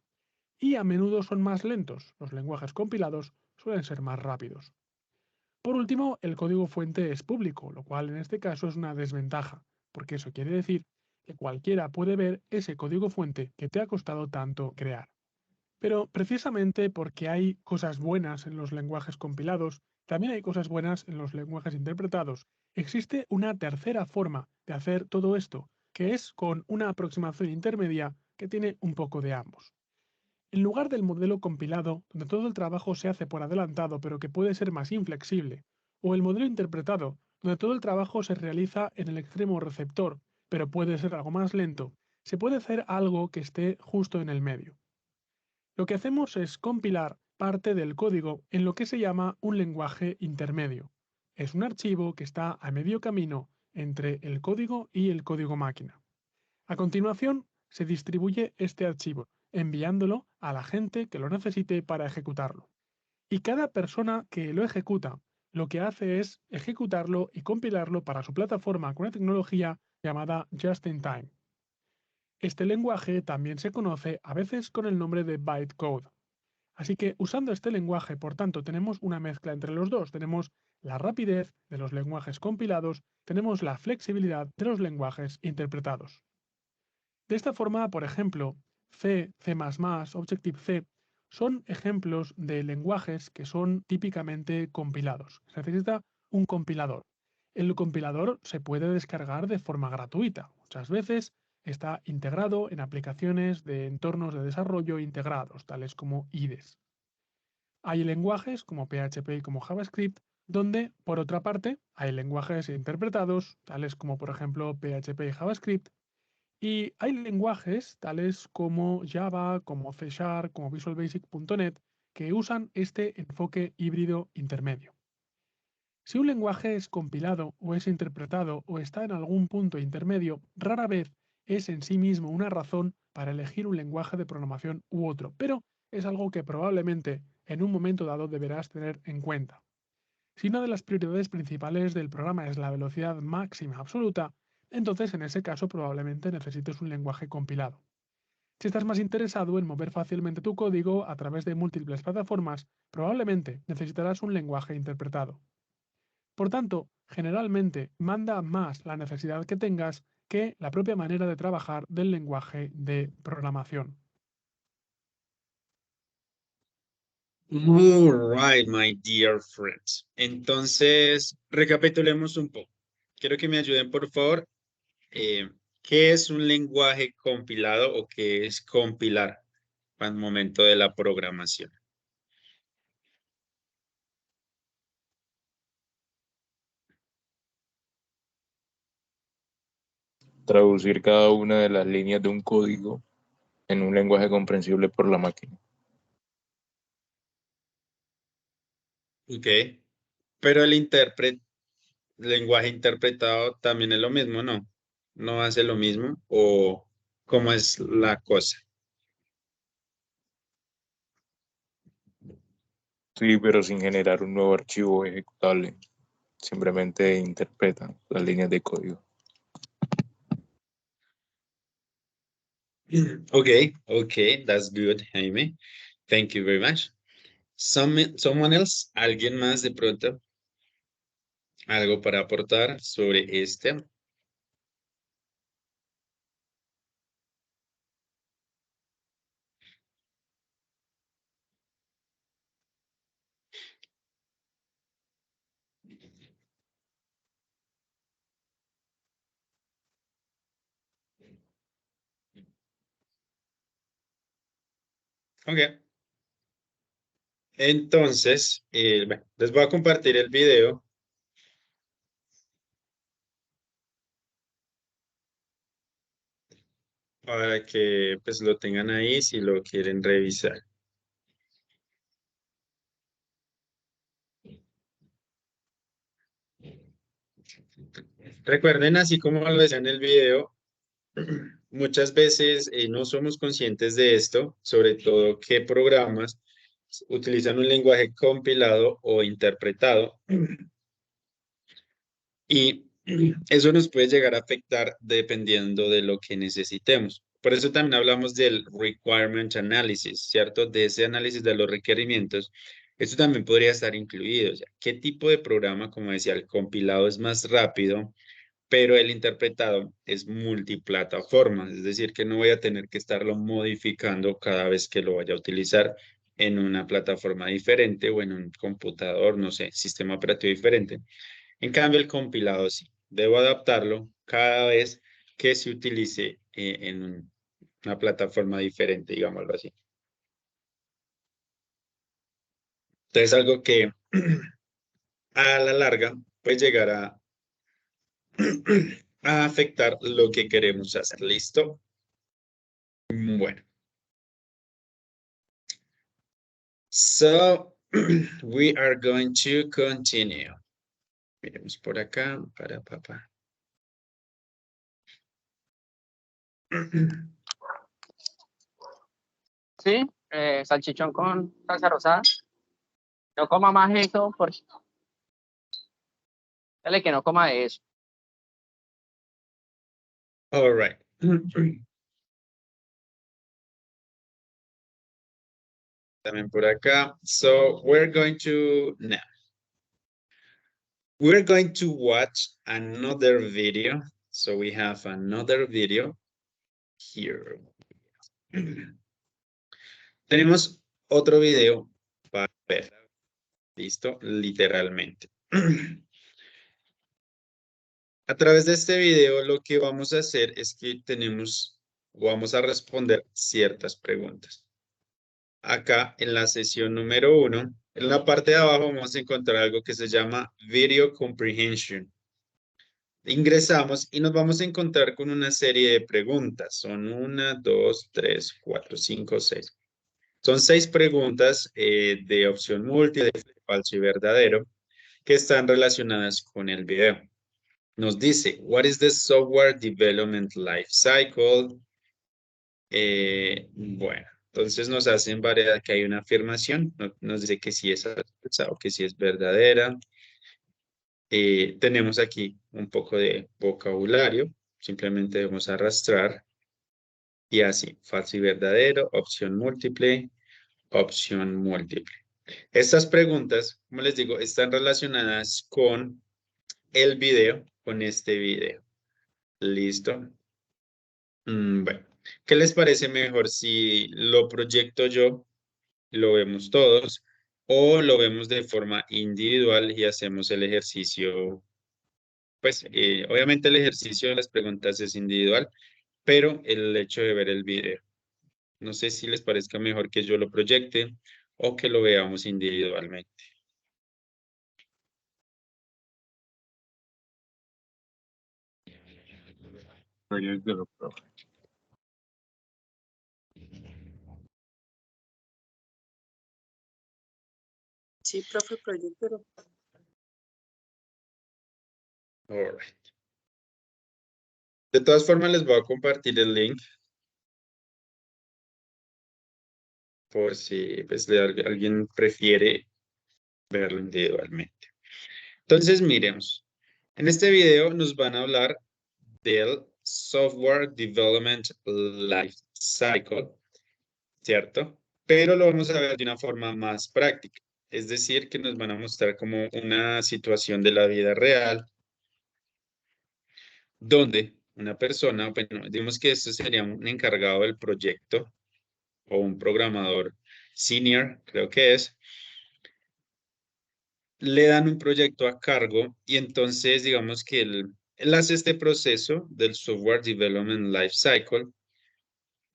y a menudo son más lentos. Los lenguajes compilados suelen ser más rápidos. Por último, el código fuente es público, lo cual en este caso es una desventaja, porque eso quiere decir que cualquiera puede ver ese código fuente que te ha costado tanto crear. Pero precisamente porque hay cosas buenas en los lenguajes compilados, también hay cosas buenas en los lenguajes interpretados. Existe una tercera forma de hacer todo esto, que es con una aproximación intermedia que tiene un poco de ambos. En lugar del modelo compilado, donde todo el trabajo se hace por adelantado pero que puede ser más inflexible, o el modelo interpretado, donde todo el trabajo se realiza en el extremo receptor, pero puede ser algo más lento, se puede hacer algo que esté justo en el medio. Lo que hacemos es compilar parte del código en lo que se llama un lenguaje intermedio. Es un archivo que está a medio camino entre el código y el código máquina. A continuación, se distribuye este archivo, enviándolo a la gente que lo necesite para ejecutarlo. Y cada persona que lo ejecuta, lo que hace es ejecutarlo y compilarlo para su plataforma con una tecnología llamada Just in Time. Este lenguaje también se conoce a veces con el nombre de bytecode. Así que usando este lenguaje, por tanto, tenemos una mezcla entre los dos. Tenemos la rapidez de los lenguajes compilados, tenemos la flexibilidad de los lenguajes interpretados. De esta forma, por ejemplo, C, C++, Objective-C son ejemplos de lenguajes que son típicamente compilados. Se necesita un compilador. El compilador se puede descargar de forma gratuita. Muchas veces está integrado en aplicaciones de entornos de desarrollo integrados, tales como IDEs. Hay lenguajes como PHP y como JavaScript, donde, por otra parte, hay lenguajes interpretados, tales como por ejemplo PHP y JavaScript, y hay lenguajes tales como Java, como C#, como Visual Basic.net, que usan este enfoque híbrido intermedio. Si un lenguaje es compilado o es interpretado o está en algún punto intermedio, rara vez es en sí mismo una razón para elegir un lenguaje de programación u otro, pero es algo que probablemente en un momento dado deberás tener en cuenta. Si una de las prioridades principales del programa es la velocidad máxima absoluta, entonces en ese caso probablemente necesites un lenguaje compilado. Si estás más interesado en mover fácilmente tu código a través de múltiples plataformas, probablemente necesitarás un lenguaje interpretado. Por tanto, generalmente manda más la necesidad que tengas que la propia manera de trabajar del lenguaje de programación. All right, my dear friends. Entonces, recapitulemos un poco. Quiero que me ayuden, por favor. ¿Qué es un lenguaje compilado o qué es compilar al momento de la programación? traducir cada una de las líneas de un código en un lenguaje comprensible por la máquina. Ok. Pero el lenguaje interpretado también es lo mismo, ¿no? ¿No hace lo mismo? ¿O cómo es la cosa? Sí, pero sin generar un nuevo archivo ejecutable. Simplemente interpreta las líneas de código. Okay, okay, that's good, Jaime. Thank you very much. Someone else, alguien más de pronto, algo para aportar sobre este. Okay. Entonces, bueno, les voy a compartir el video. Para que pues lo tengan ahí si lo quieren revisar. Recuerden, así como lo decía en el video, muchas veces no somos conscientes de esto, sobre todo qué programas utilizan un lenguaje compilado o interpretado. Y eso nos puede llegar a afectar dependiendo de lo que necesitemos. Por eso también hablamos del requirement analysis, ¿cierto? De ese análisis de los requerimientos. Esto también podría estar incluido. O sea, ¿qué tipo de programa, como decía, el compilado es más rápido, pero el interpretado es multiplataforma? Es decir, que no voy a tener que estarlo modificando cada vez que lo vaya a utilizar en una plataforma diferente o en un computador, no sé, sistema operativo diferente. En cambio, el compilado sí. Debo adaptarlo cada vez que se utilice en una plataforma diferente, digámoslo así. Entonces, algo que a la larga puede llegar a afectar lo que queremos hacer. ¿Listo? Bueno. So, we are going to continue. Miremos por acá para papá. Sí, salchichón con salsa rosada. No coma más eso, por dale que no coma de eso. All right. También por acá. So, we're going to now. We're going to watch another video. So we have another video here. Tenemos otro video para ver. Listo, literalmente. A través de este video lo que vamos a hacer es que vamos a responder ciertas preguntas. Acá en la sesión número 1, en la parte de abajo vamos a encontrar algo que se llama Video Comprehension. Ingresamos y nos vamos a encontrar con una serie de preguntas. Son 1, 2, 3, 4, 5, 6. Son 6 preguntas de opción múltiple, falso y verdadero, que están relacionadas con el video. Nos dice, what is the software development life cycle? Bueno, entonces nos hacen variedad que hay una afirmación, nos dice que sí es falsa o que sí es verdadera. Tenemos aquí un poco de vocabulario, simplemente debemos arrastrar y así, falso y verdadero, opción múltiple, opción múltiple. Estas preguntas, como les digo, están relacionadas con el video, con este video. ¿Listo? Bueno, ¿qué les parece mejor si lo proyecto yo, lo vemos todos, o lo vemos de forma individual y hacemos el ejercicio? Pues obviamente el ejercicio de las preguntas es individual, pero el hecho de ver el video. No sé si les parezca mejor que yo lo proyecte o que lo veamos individualmente. Proyecto, profe. Sí, profe, proyecto. All right. De todas formas, les voy a compartir el link por si pues, alguien prefiere verlo individualmente. Entonces, miremos. En este video nos van a hablar del Software Development Life Cycle, ¿cierto? Pero lo vamos a ver de una forma más práctica. Es decir, que nos van a mostrar como una situación de la vida real donde una persona, bueno, digamos que esto sería un encargado del proyecto o un programador senior, creo que es, le dan un proyecto a cargo y entonces digamos que él hace este proceso del Software Development Life Cycle,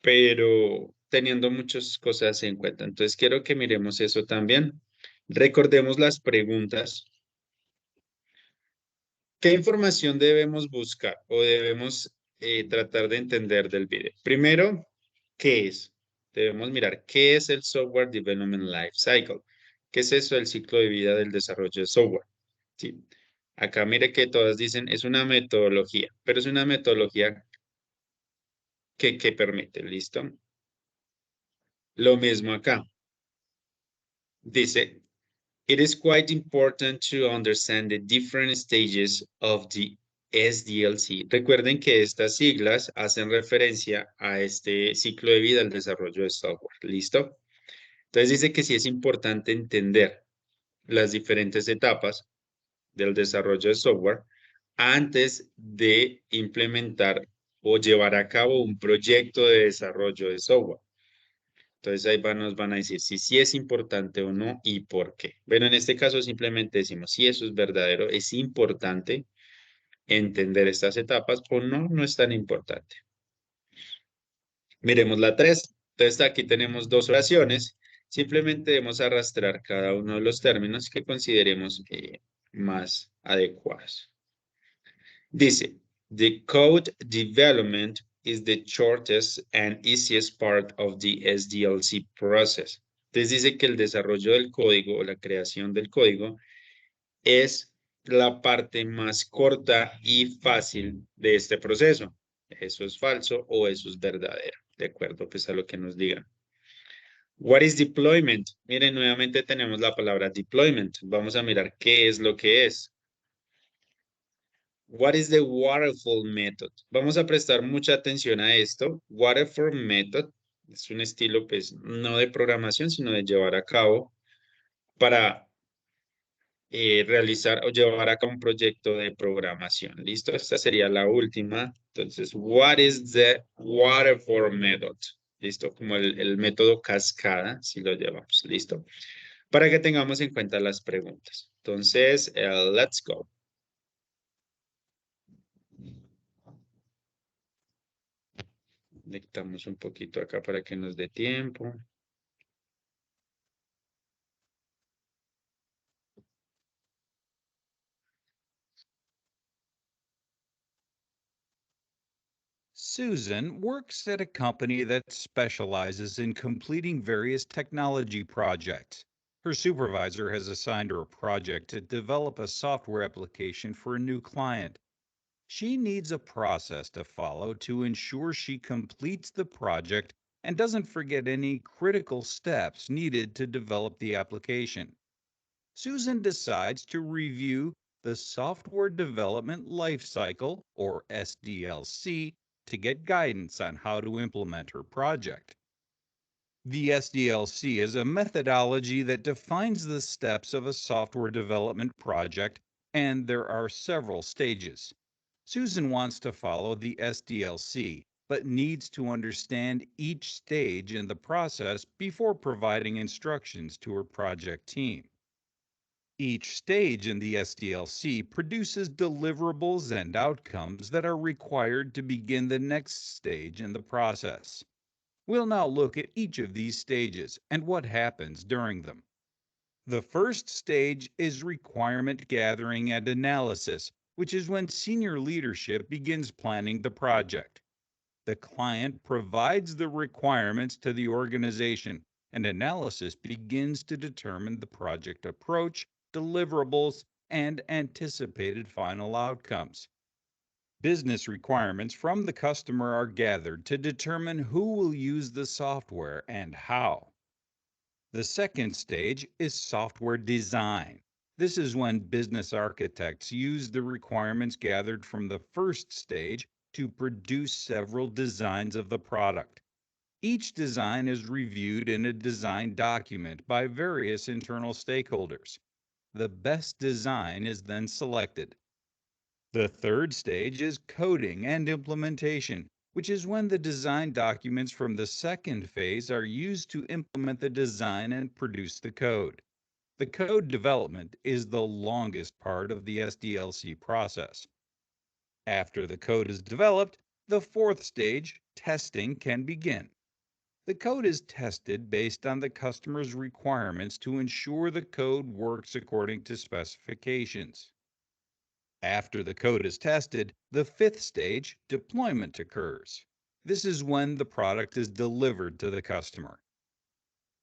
pero teniendo muchas cosas en cuenta. Entonces quiero que miremos eso también. Recordemos las preguntas. ¿Qué información debemos buscar o debemos tratar de entender del video? Primero, ¿qué es? Debemos mirar qué es el Software Development Life Cycle. ¿Qué es eso del ciclo de vida del desarrollo de software? ¿Sí? Acá mire que todas dicen es una metodología, pero es una metodología que permite, ¿listo? Lo mismo acá. Dice, it is quite important to understand the different stages of the SDLC. Recuerden que estas siglas hacen referencia a este ciclo de vida del desarrollo de software. ¿Listo? Entonces dice que sí es importante entender las diferentes etapas del desarrollo de software antes de implementar o llevar a cabo un proyecto de desarrollo de software. Entonces ahí nos van a decir si sí es importante o no y por qué. Bueno, en este caso simplemente decimos si eso es verdadero, es importante entender estas etapas o no, no es tan importante. Miremos la 3. Entonces aquí tenemos dos oraciones. Simplemente debemos arrastrar cada uno de los términos que consideremos más adecuados. Dice, the code development is the shortest and easiest part of the SDLC process. Entonces dice que el desarrollo del código o la creación del código es la parte más corta y fácil de este proceso. ¿Eso es falso o eso es verdadero? De acuerdo pues a lo que nos digan. What is deployment? Miren, nuevamente tenemos la palabra deployment. Vamos a mirar qué es lo que es. What is the waterfall method? Vamos a prestar mucha atención a esto. Waterfall method es un estilo, pues, no de programación, sino de llevar a cabo para realizar o llevar a cabo un proyecto de programación. ¿Listo? Esta sería la última. Entonces, what is the waterfall method? ¿Listo? Como el método cascada, si lo llevamos. ¿Listo? Para que tengamos en cuenta las preguntas. Entonces, let's go. Dictamos un poquito acá para que nos dé tiempo. Susan works at a company that specializes in completing various technology projects. Her supervisor has assigned her a project to develop a software application for a new client. She needs a process to follow to ensure she completes the project and doesn't forget any critical steps needed to develop the application. Susan decides to review the Software Development Lifecycle, or SDLC, to get guidance on how to implement her project. The SDLC is a methodology that defines the steps of a software development project, and there are several stages. Susan wants to follow the SDLC, but needs to understand each stage in the process before providing instructions to her project team. Each stage in the SDLC produces deliverables and outcomes that are required to begin the next stage in the process. We'll now look at each of these stages and what happens during them. The first stage is requirement gathering and analysis, which is when senior leadership begins planning the project. The client provides the requirements to the organization, and analysis begins to determine the project approach, deliverables, and anticipated final outcomes. Business requirements from the customer are gathered to determine who will use the software and how. The second stage is software design. This is when business architects use the requirements gathered from the first stage to produce several designs of the product. Each design is reviewed in a design document by various internal stakeholders. The best design is then selected. The third stage is coding and implementation, which is when the design documents from the second phase are used to implement the design and produce the code. The code development is the longest part of the SDLC process. After the code is developed, the fourth stage, testing, can begin. The code is tested based on the customer's requirements to ensure the code works according to specifications. After the code is tested, the fifth stage, deployment, occurs. This is when the product is delivered to the customer.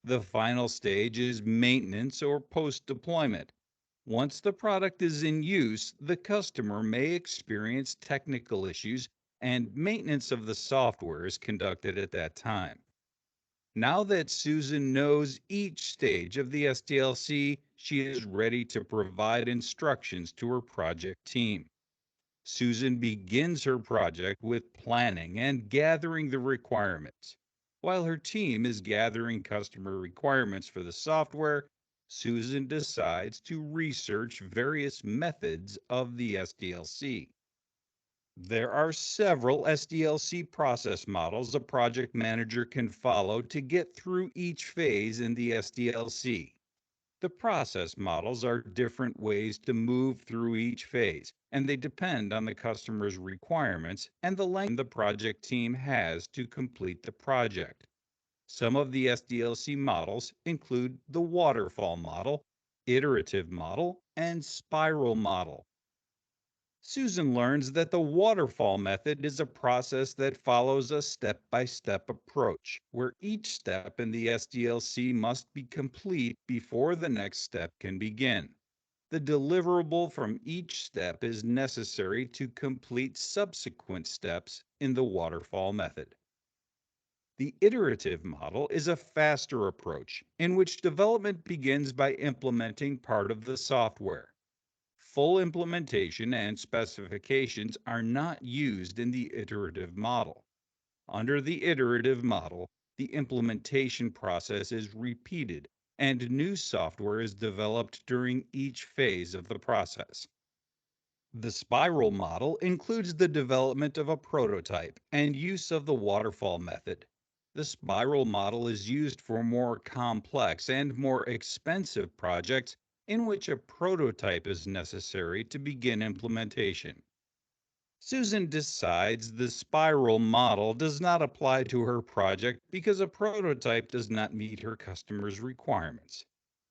The final stage is maintenance or post-deployment. Once the product is in use, the customer may experience technical issues, and maintenance of the software is conducted at that time. Now that Susan knows each stage of the SDLC, she is ready to provide instructions to her project team. Susan begins her project with planning and gathering the requirements. While her team is gathering customer requirements for the software, Susan decides to research various methods of the SDLC. There are several SDLC process models a project manager can follow to get through each phase in the SDLC. The process models are different ways to move through each phase, and they depend on the customer's requirements and the length the project team has to complete the project. Some of the SDLC models include the waterfall model, iterative model, and spiral model. Susan learns that the waterfall method is a process that follows a step-by-step approach, where each step in the SDLC must be complete before the next step can begin. The deliverable from each step is necessary to complete subsequent steps in the waterfall method. The iterative model is a faster approach in which development begins by implementing part of the software. Full implementation and specifications are not used in the iterative model. Under the iterative model, the implementation process is repeated and new software is developed during each phase of the process. The spiral model includes the development of a prototype and use of the waterfall method. The spiral model is used for more complex and more expensive projects in which a prototype is necessary to begin implementation. Susan decides the spiral model does not apply to her project because a prototype does not meet her customer's requirements.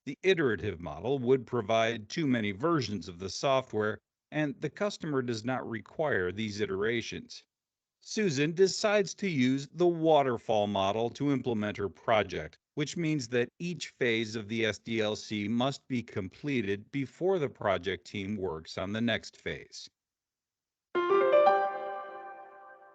The iterative model would provide too many versions of the software, and the customer does not require these iterations. Susan decides to use the waterfall model to implement her project, which means that each phase of the SDLC must be completed before the project team works on the next phase.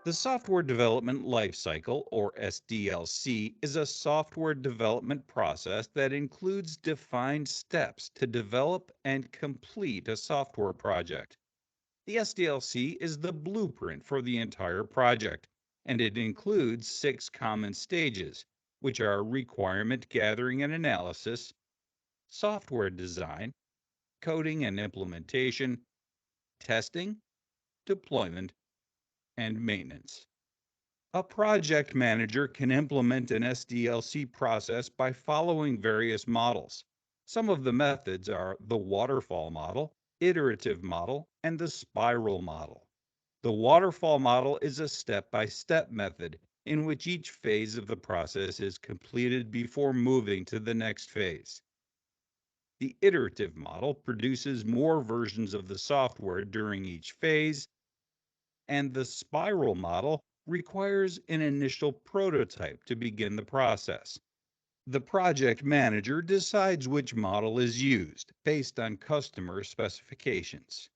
The Software Development Lifecycle, or SDLC, is a software development process that includes defined steps to develop and complete a software project. The SDLC is the blueprint for the entire project, and it includes 6 common stages, which are requirement gathering and analysis, software design, coding and implementation, testing, deployment, and maintenance. A project manager can implement an SDLC process by following various models. Some of the methods are the waterfall model, iterative model, and the spiral model. The waterfall model is a step-by-step method in which each phase of the process is completed before moving to the next phase. The iterative model produces more versions of the software during each phase, and the spiral model requires an initial prototype to begin the process. The project manager decides which model is used based on customer specifications.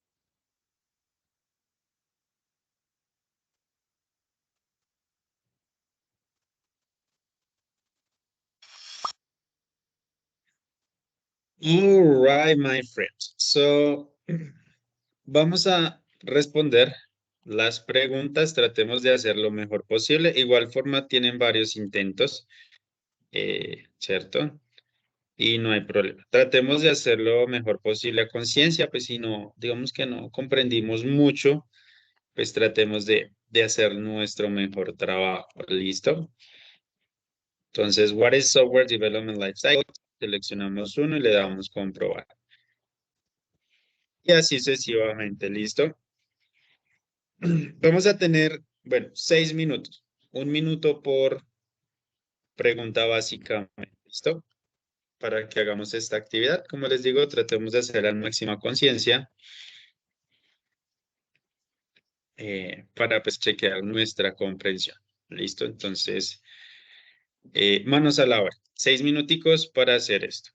All right, my friends. So, vamos a responder las preguntas. Tratemos de hacer lo mejor posible. Igual forma, tienen varios intentos, ¿cierto? Y no hay problema. Tratemos de hacer lo mejor posible a conciencia, pues si no, digamos que no comprendimos mucho, pues tratemos de hacer nuestro mejor trabajo. ¿Listo? Entonces, what is software development lifecycle? Seleccionamos uno y le damos comprobar. Y así sucesivamente, ¿listo? Vamos a tener, bueno, 6 minutos. 1 minuto por pregunta básicamente, ¿listo? Para que hagamos esta actividad. Como les digo, tratemos de hacer al máxima conciencia para pues chequear nuestra comprensión. ¿Listo? Entonces, manos a la obra. 6 minuticos para hacer esto.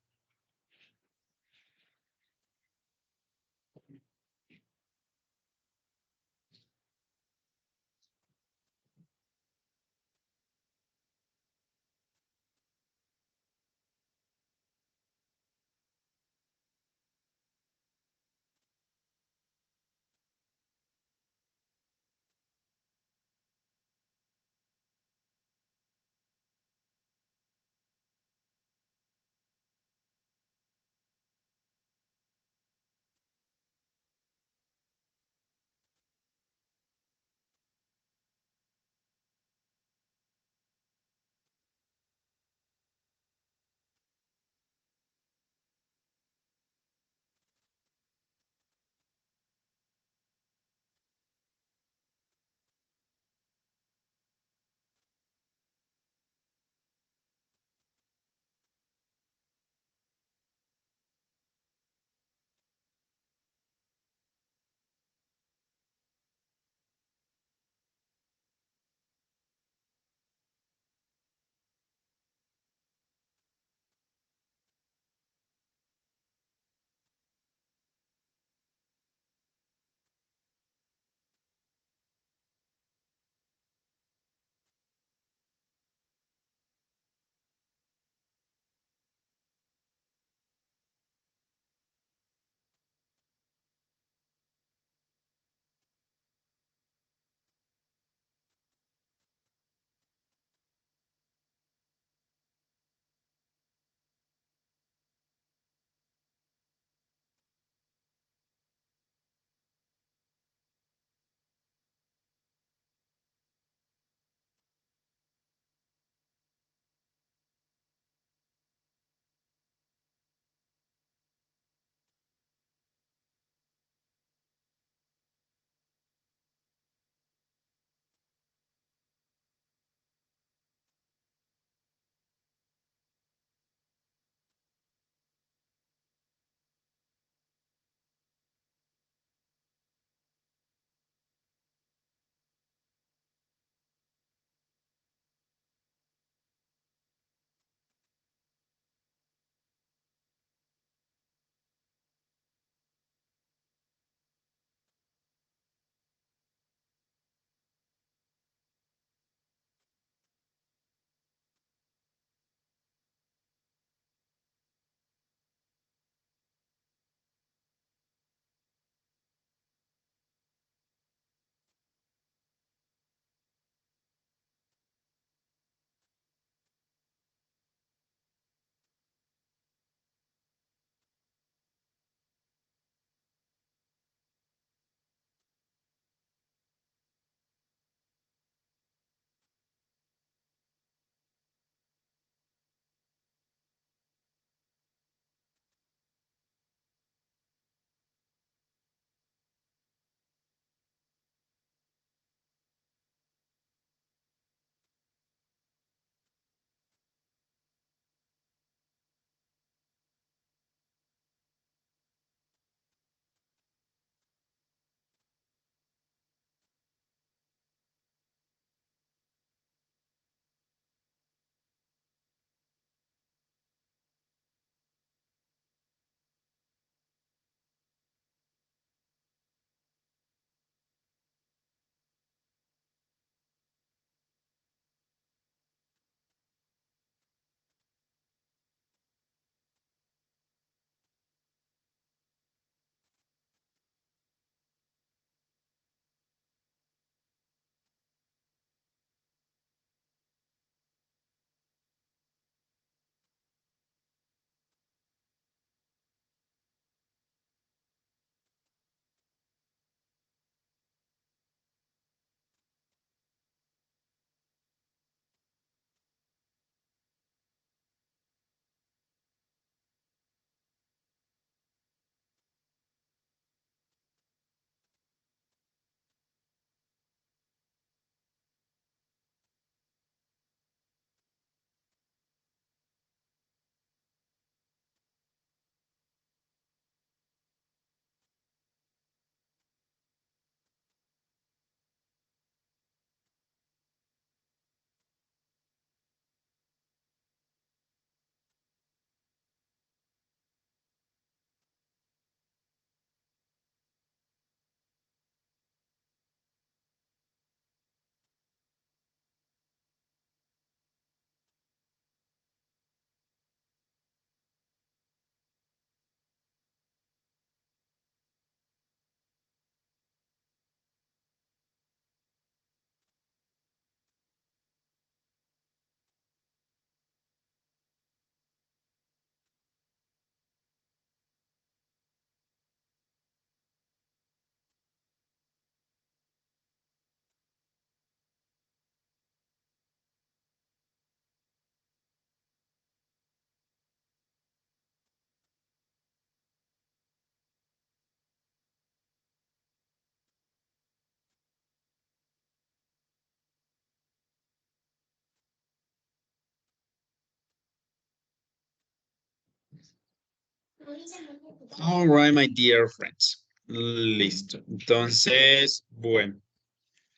All right, my dear friends. Listo. Entonces, bueno,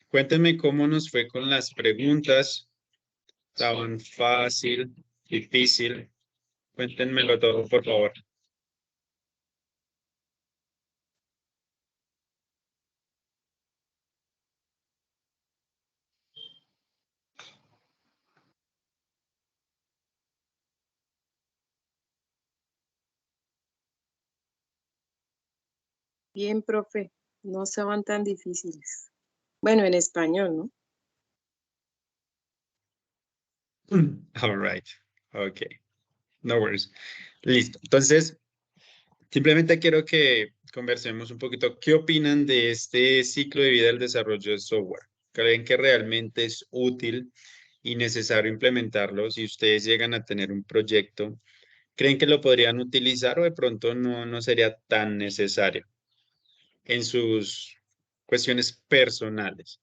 cuéntenme cómo nos fue con las preguntas. ¿Estaban fácil, difícil? Cuéntenmelo todo, por favor. Bien, profe, no estaban tan difíciles. Bueno, en español, ¿no? All right. Okay. No worries. Listo. Entonces, simplemente quiero que conversemos un poquito. ¿Qué opinan de este ciclo de vida del desarrollo de software? ¿Creen que realmente es útil y necesario implementarlo? Si ustedes llegan a tener un proyecto, ¿creen que lo podrían utilizar o de pronto no sería tan necesario en sus cuestiones personales?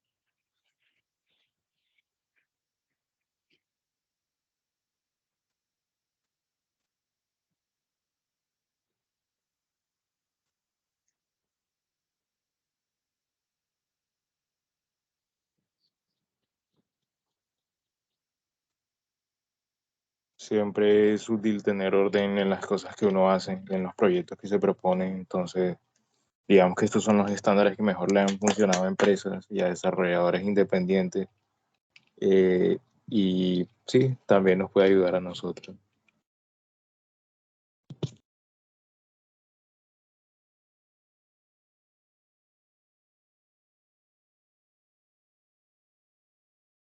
Siempre es útil tener orden en las cosas que uno hace, en los proyectos que se proponen. Entonces, digamos que estos son los estándares que mejor le han funcionado a empresas y a desarrolladores independientes. Y sí, también nos puede ayudar a nosotros.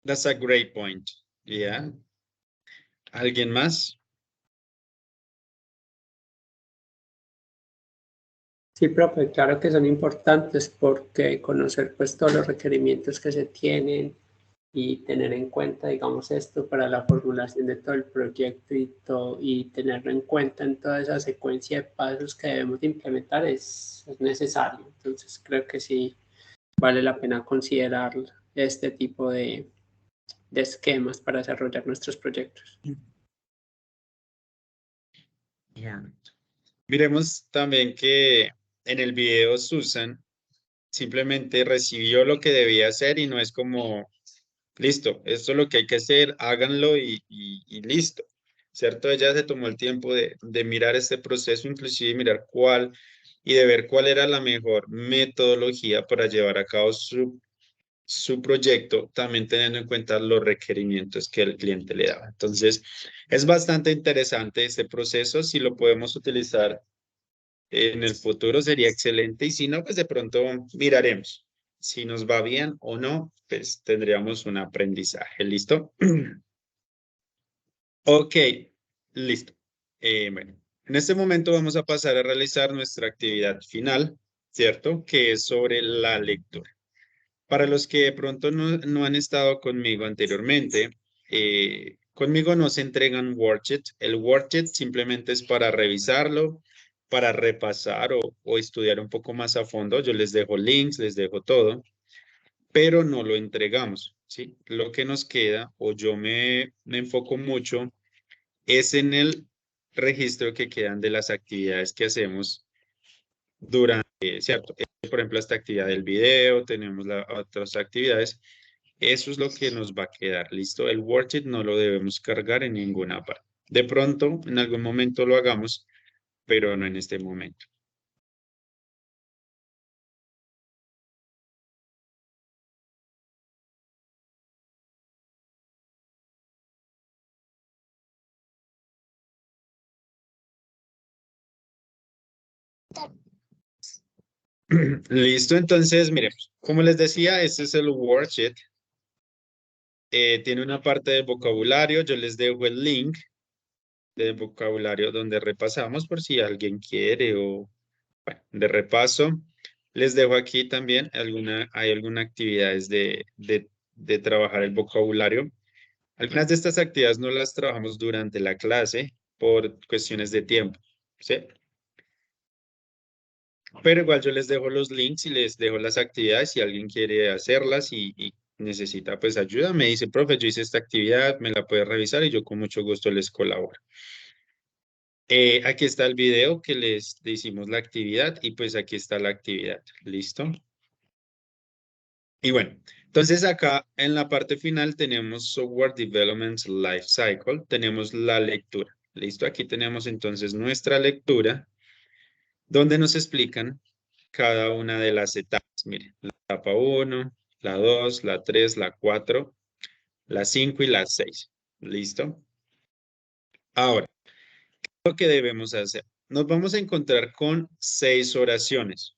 That's a great point. Yeah. ¿Alguien más? Sí, profe, claro que son importantes porque conocer pues todos los requerimientos que se tienen y tener en cuenta, digamos, esto para la formulación de todo el proyecto y tenerlo en cuenta en toda esa secuencia de pasos que debemos de implementar es necesario. Entonces creo que sí vale la pena considerar este tipo de esquemas para desarrollar nuestros proyectos. Yeah. Miremos también que en el video Susan simplemente recibió lo que debía hacer y no es como, listo, esto es lo que hay que hacer, háganlo y listo, ¿cierto? Ella se tomó el tiempo de mirar este proceso, inclusive mirar cuál y de ver cuál era la mejor metodología para llevar a cabo su proyecto, también teniendo en cuenta los requerimientos que el cliente le daba. Entonces, es bastante interesante este proceso, si lo podemos utilizar en el futuro sería excelente y si no, pues de pronto miraremos. Si nos va bien o no, pues tendríamos un aprendizaje. ¿Listo? Ok, listo. Bueno, en este momento vamos a pasar a realizar nuestra actividad final, ¿cierto? Que es sobre la lectura. Para los que de pronto no han estado conmigo anteriormente, conmigo no se entregan worksheet. El worksheet simplemente es para revisarlo, para repasar o estudiar un poco más a fondo. Yo les dejo links, les dejo todo, pero no lo entregamos, ¿sí? Lo que nos queda, o yo me enfoco mucho, es en el registro que quedan de las actividades que hacemos durante, ¿cierto? Por ejemplo, esta actividad del video, tenemos otras actividades. Eso es lo que nos va a quedar, ¿listo? El worksheet no lo debemos cargar en ninguna parte. De pronto, en algún momento lo hagamos, pero no en este momento. Listo, entonces, miremos. Como les decía, este es el worksheet. Tiene una parte de vocabulario. Yo les dejo el link de vocabulario donde repasamos por si alguien quiere o bueno, de repaso. Les dejo aquí también hay algunas actividades de trabajar el vocabulario. Algunas de estas actividades no las trabajamos durante la clase por cuestiones de tiempo, ¿sí? Pero igual yo les dejo los links y les dejo las actividades si alguien quiere hacerlas y necesita pues ayuda. Me dice, profe, yo hice esta actividad, me la puede revisar y yo con mucho gusto les colaboro. Aquí está el video que les hicimos la actividad y pues aquí está la actividad. ¿Listo? Y bueno, entonces acá en la parte final tenemos Software Development Life Cycle, tenemos la lectura. ¿Listo? Aquí tenemos entonces nuestra lectura donde nos explican cada una de las etapas. Miren, la etapa 1, la 2, la 3, la 4, la 5 y la 6. ¿Listo? Ahora, ¿qué es lo que debemos hacer? Nos vamos a encontrar con 6 oraciones.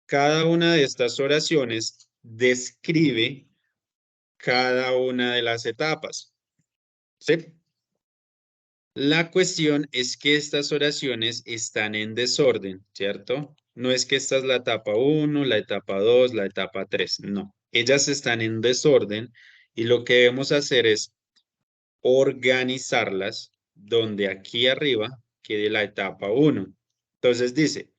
Cada una de estas oraciones describe cada una de las etapas. ¿Sí? La cuestión es que estas oraciones están en desorden, ¿cierto? No es que esta es la etapa 1, la etapa 2, la etapa 3, no. Ellas están en desorden y lo que debemos hacer es organizarlas donde aquí arriba quede la etapa 1. Entonces dice,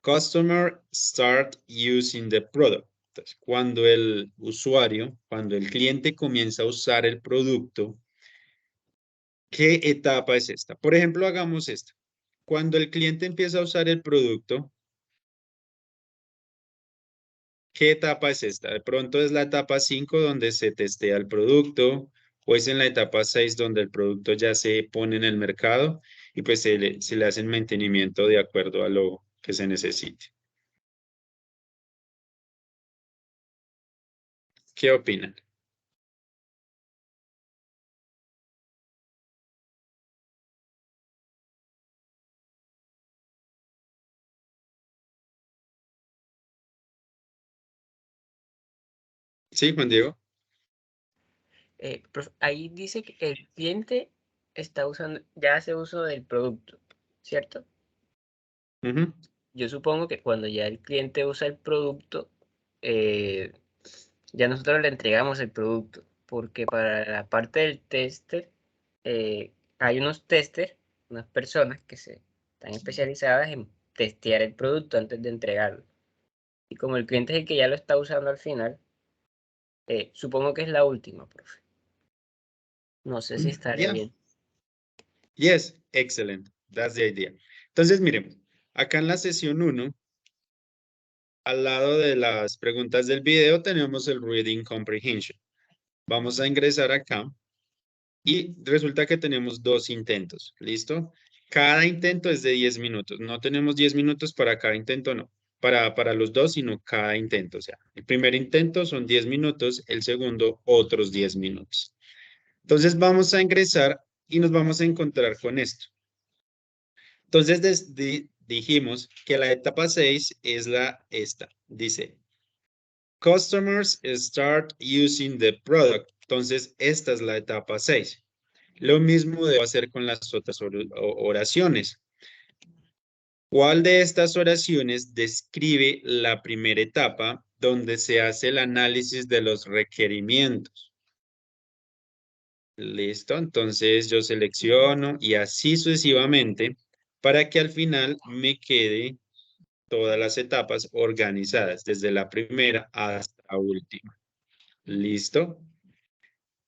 Customer start using the product. Entonces, cuando el usuario, cuando el cliente comienza a usar el producto, ¿qué etapa es esta? Por ejemplo, hagamos esta. Cuando el cliente empieza a usar el producto, ¿qué etapa es esta? De pronto es la etapa 5 donde se testea el producto, o es en la etapa 6 donde el producto ya se pone en el mercado y pues se le hace el mantenimiento de acuerdo a lo que se necesite. ¿Qué opinan? Sí, Juan Diego. Ahí dice que el cliente está usando, ya hace uso del producto, ¿cierto? Ujú. Yo supongo que cuando ya el cliente usa el producto, eh, ya nosotros le entregamos el producto, porque para la parte del tester, hay unos testers, unas personas que están especializadas en testear el producto antes de entregarlo. Y como el cliente es el que ya lo está usando al final, supongo que es la última, profe. No sé si estaría Yeah. bien. Yes, excellent. That's the idea. Entonces, miren, acá en la sesión 1, al lado de las preguntas del video, tenemos el Reading Comprehension. Vamos a ingresar acá y resulta que tenemos 2 intentos. ¿Listo? Cada intento es de 10 minutos. No tenemos 10 minutos para cada intento, no. Para los dos, sino cada intento. O sea, el primer intento son 10 minutos, el segundo otros 10 minutos. Entonces vamos a ingresar y nos vamos a encontrar con esto. Entonces dijimos que la etapa 6 es esta. Dice, Customers start using the product. Entonces esta es la etapa 6. Lo mismo debo hacer con las otras oraciones. ¿Cuál de estas oraciones describe la primera etapa donde se hace el análisis de los requerimientos? Listo, entonces yo selecciono y así sucesivamente para que al final me quede todas las etapas organizadas, desde la primera hasta la última. ¿Listo?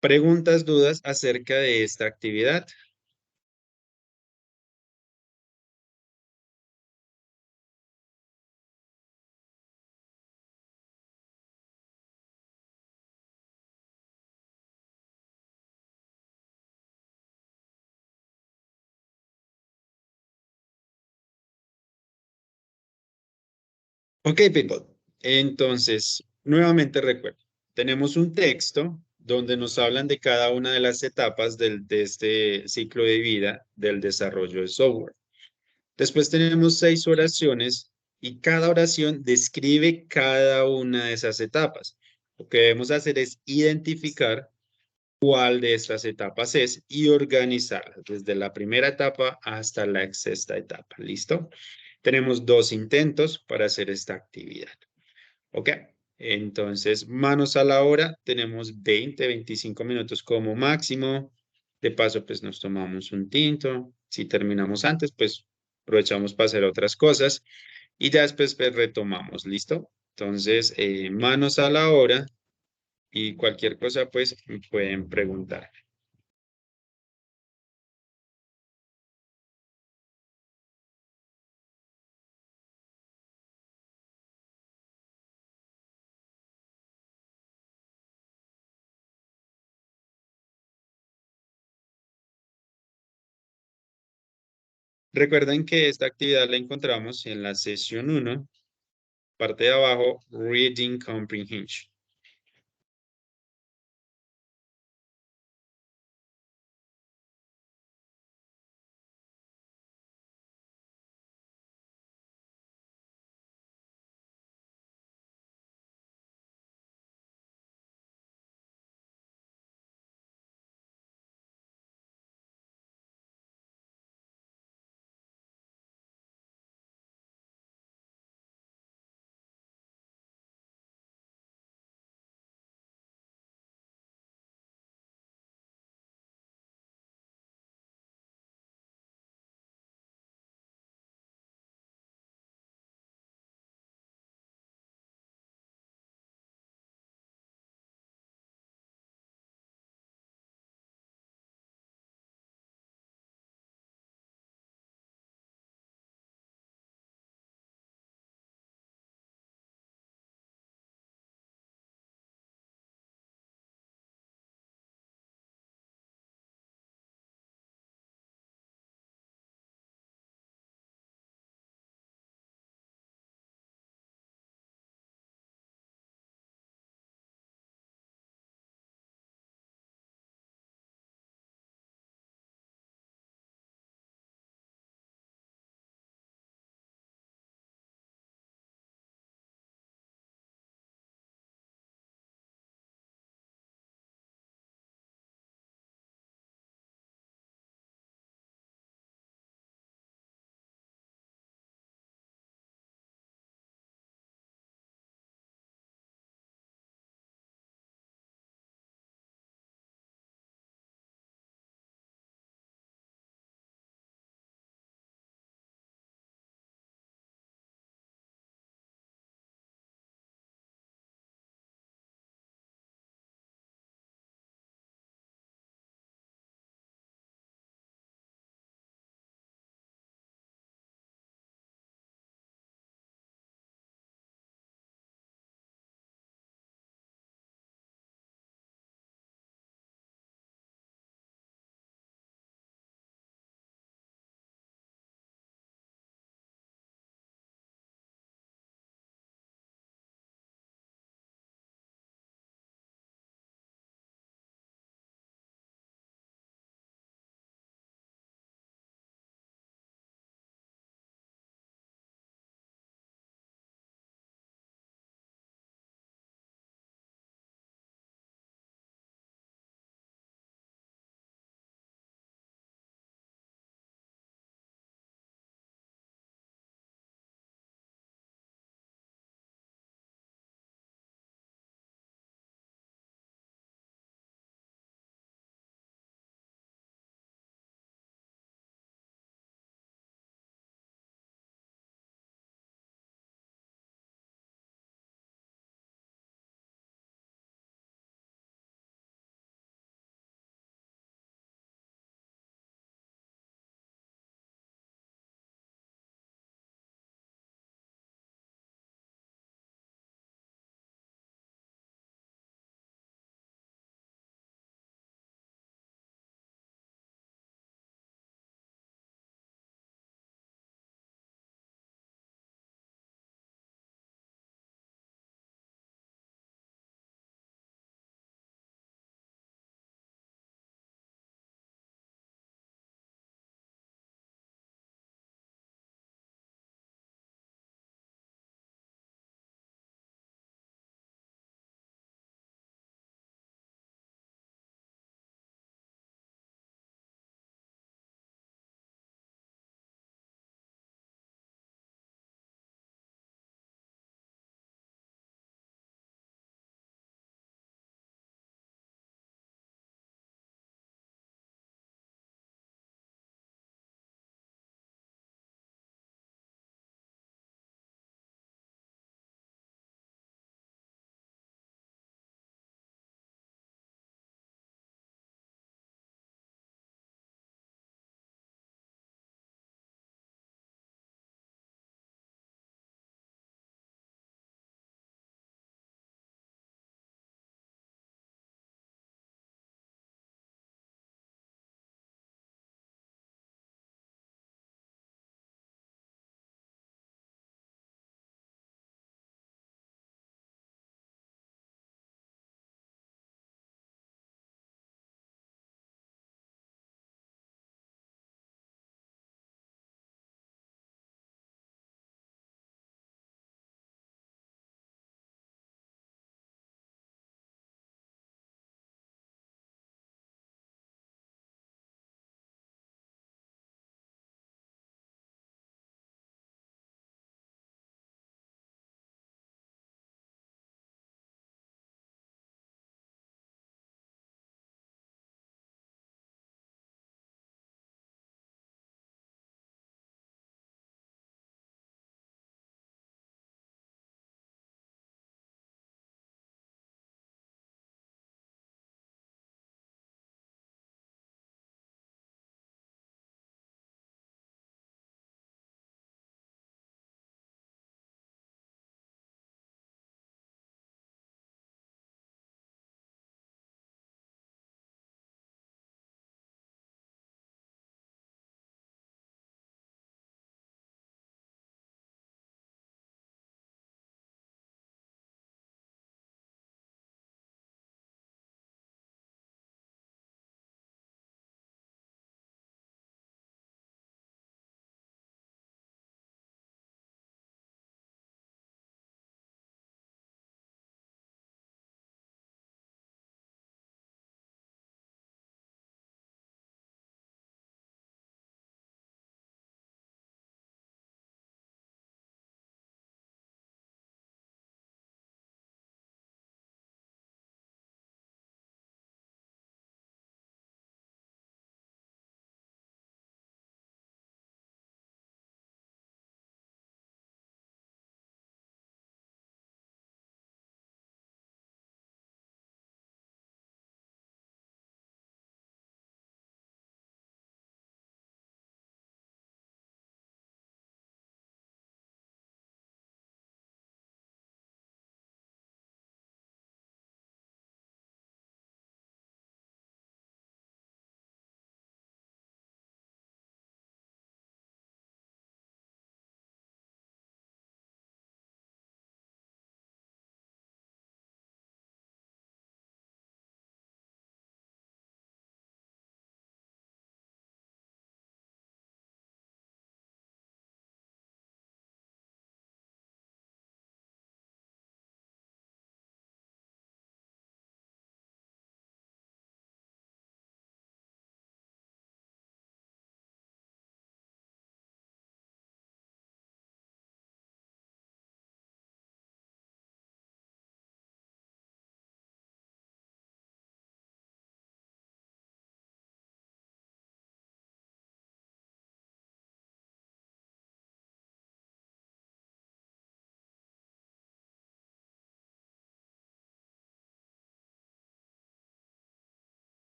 ¿Preguntas, dudas acerca de esta actividad? Ok, people. Entonces, nuevamente recuerdo, tenemos un texto donde nos hablan de cada una de las etapas de este ciclo de vida del desarrollo de software. Después tenemos 6 oraciones y cada oración describe cada una de esas etapas. Lo que debemos hacer es identificar cuál de estas etapas es y organizarlas desde la primera etapa hasta la sexta etapa. ¿Listo? Tenemos 2 intentos para hacer esta actividad. ¿Ok? Entonces, manos a la obra. Tenemos 20, 25 minutos como máximo. De paso, pues nos tomamos un tinto. Si terminamos antes, pues aprovechamos para hacer otras cosas. Y ya después pues, retomamos. ¿Listo? Entonces, manos a la obra. Y cualquier cosa, pues, pueden preguntar. Recuerden que esta actividad la encontramos en la sesión 1, parte de abajo, Reading Comprehension.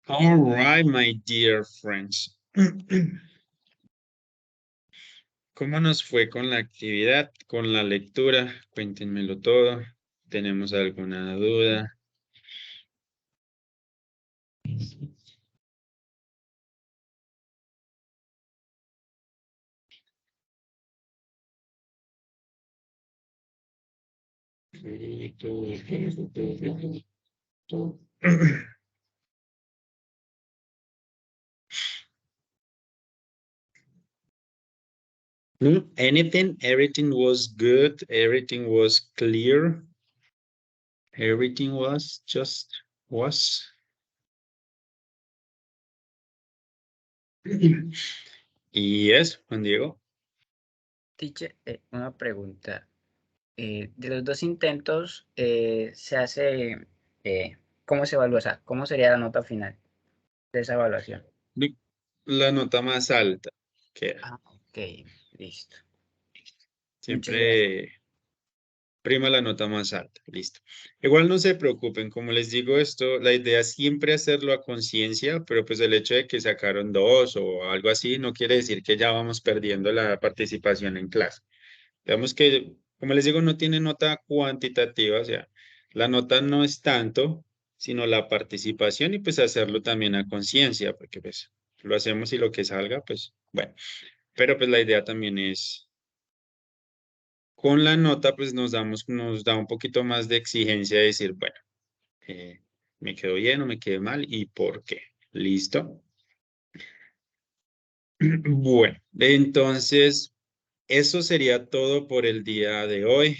All right, my dear friends. ¿Cómo nos fue con la actividad, con la lectura? Cuéntenmelo todo. ¿Tenemos alguna duda? No, anything, everything was good, everything was clear, everything was just was. Yes, Juan Diego. Teacher, una pregunta. De los dos intentos se hace, ¿cómo se evalúa? O sea, ¿cómo sería la nota final de esa evaluación? La nota más alta queda. Ah, ok, listo. Siempre prima la nota más alta, listo. Igual no se preocupen, como les digo esto, la idea es siempre hacerlo a conciencia, pero pues el hecho de que sacaron 2 o algo así no quiere decir que ya vamos perdiendo la participación en clase. Digamos que, como les digo, no tiene nota cuantitativa, o sea, la nota no es tanto, sino la participación y pues hacerlo también a conciencia, porque pues lo hacemos y lo que salga, pues bueno, pero pues la idea también es con la nota, pues nos da un poquito más de exigencia de decir, bueno, me quedó bien o me quedé mal y por qué. ¿Listo? Bueno, entonces, eso sería todo por el día de hoy.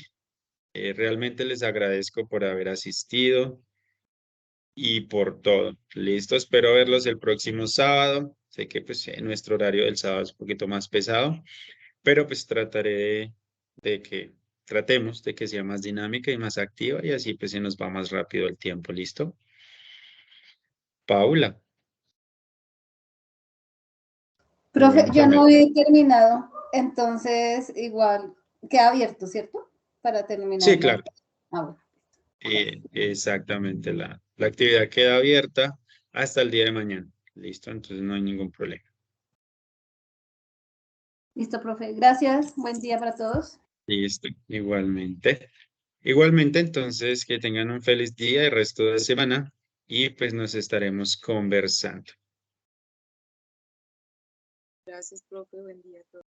Realmente les agradezco por haber asistido y por todo. Listo, espero verlos el próximo sábado. Sé que pues nuestro horario del sábado es un poquito más pesado, pero pues trataré de que tratemos de que sea más dinámica y más activa y así pues se nos va más rápido el tiempo. ¿Listo? Paula. Profe, yo Cuéntame. no he terminado, entonces igual queda abierto, ¿cierto? Para terminar. Sí, claro. Bueno. Exactamente. La actividad queda abierta hasta el día de mañana. ¿Listo? Entonces no hay ningún problema. Listo, profe. Gracias. Buen día para todos. Listo. Igualmente. Igualmente, entonces, que tengan un feliz día y resto de semana y pues nos estaremos conversando. Gracias, profe. Buen día a todos.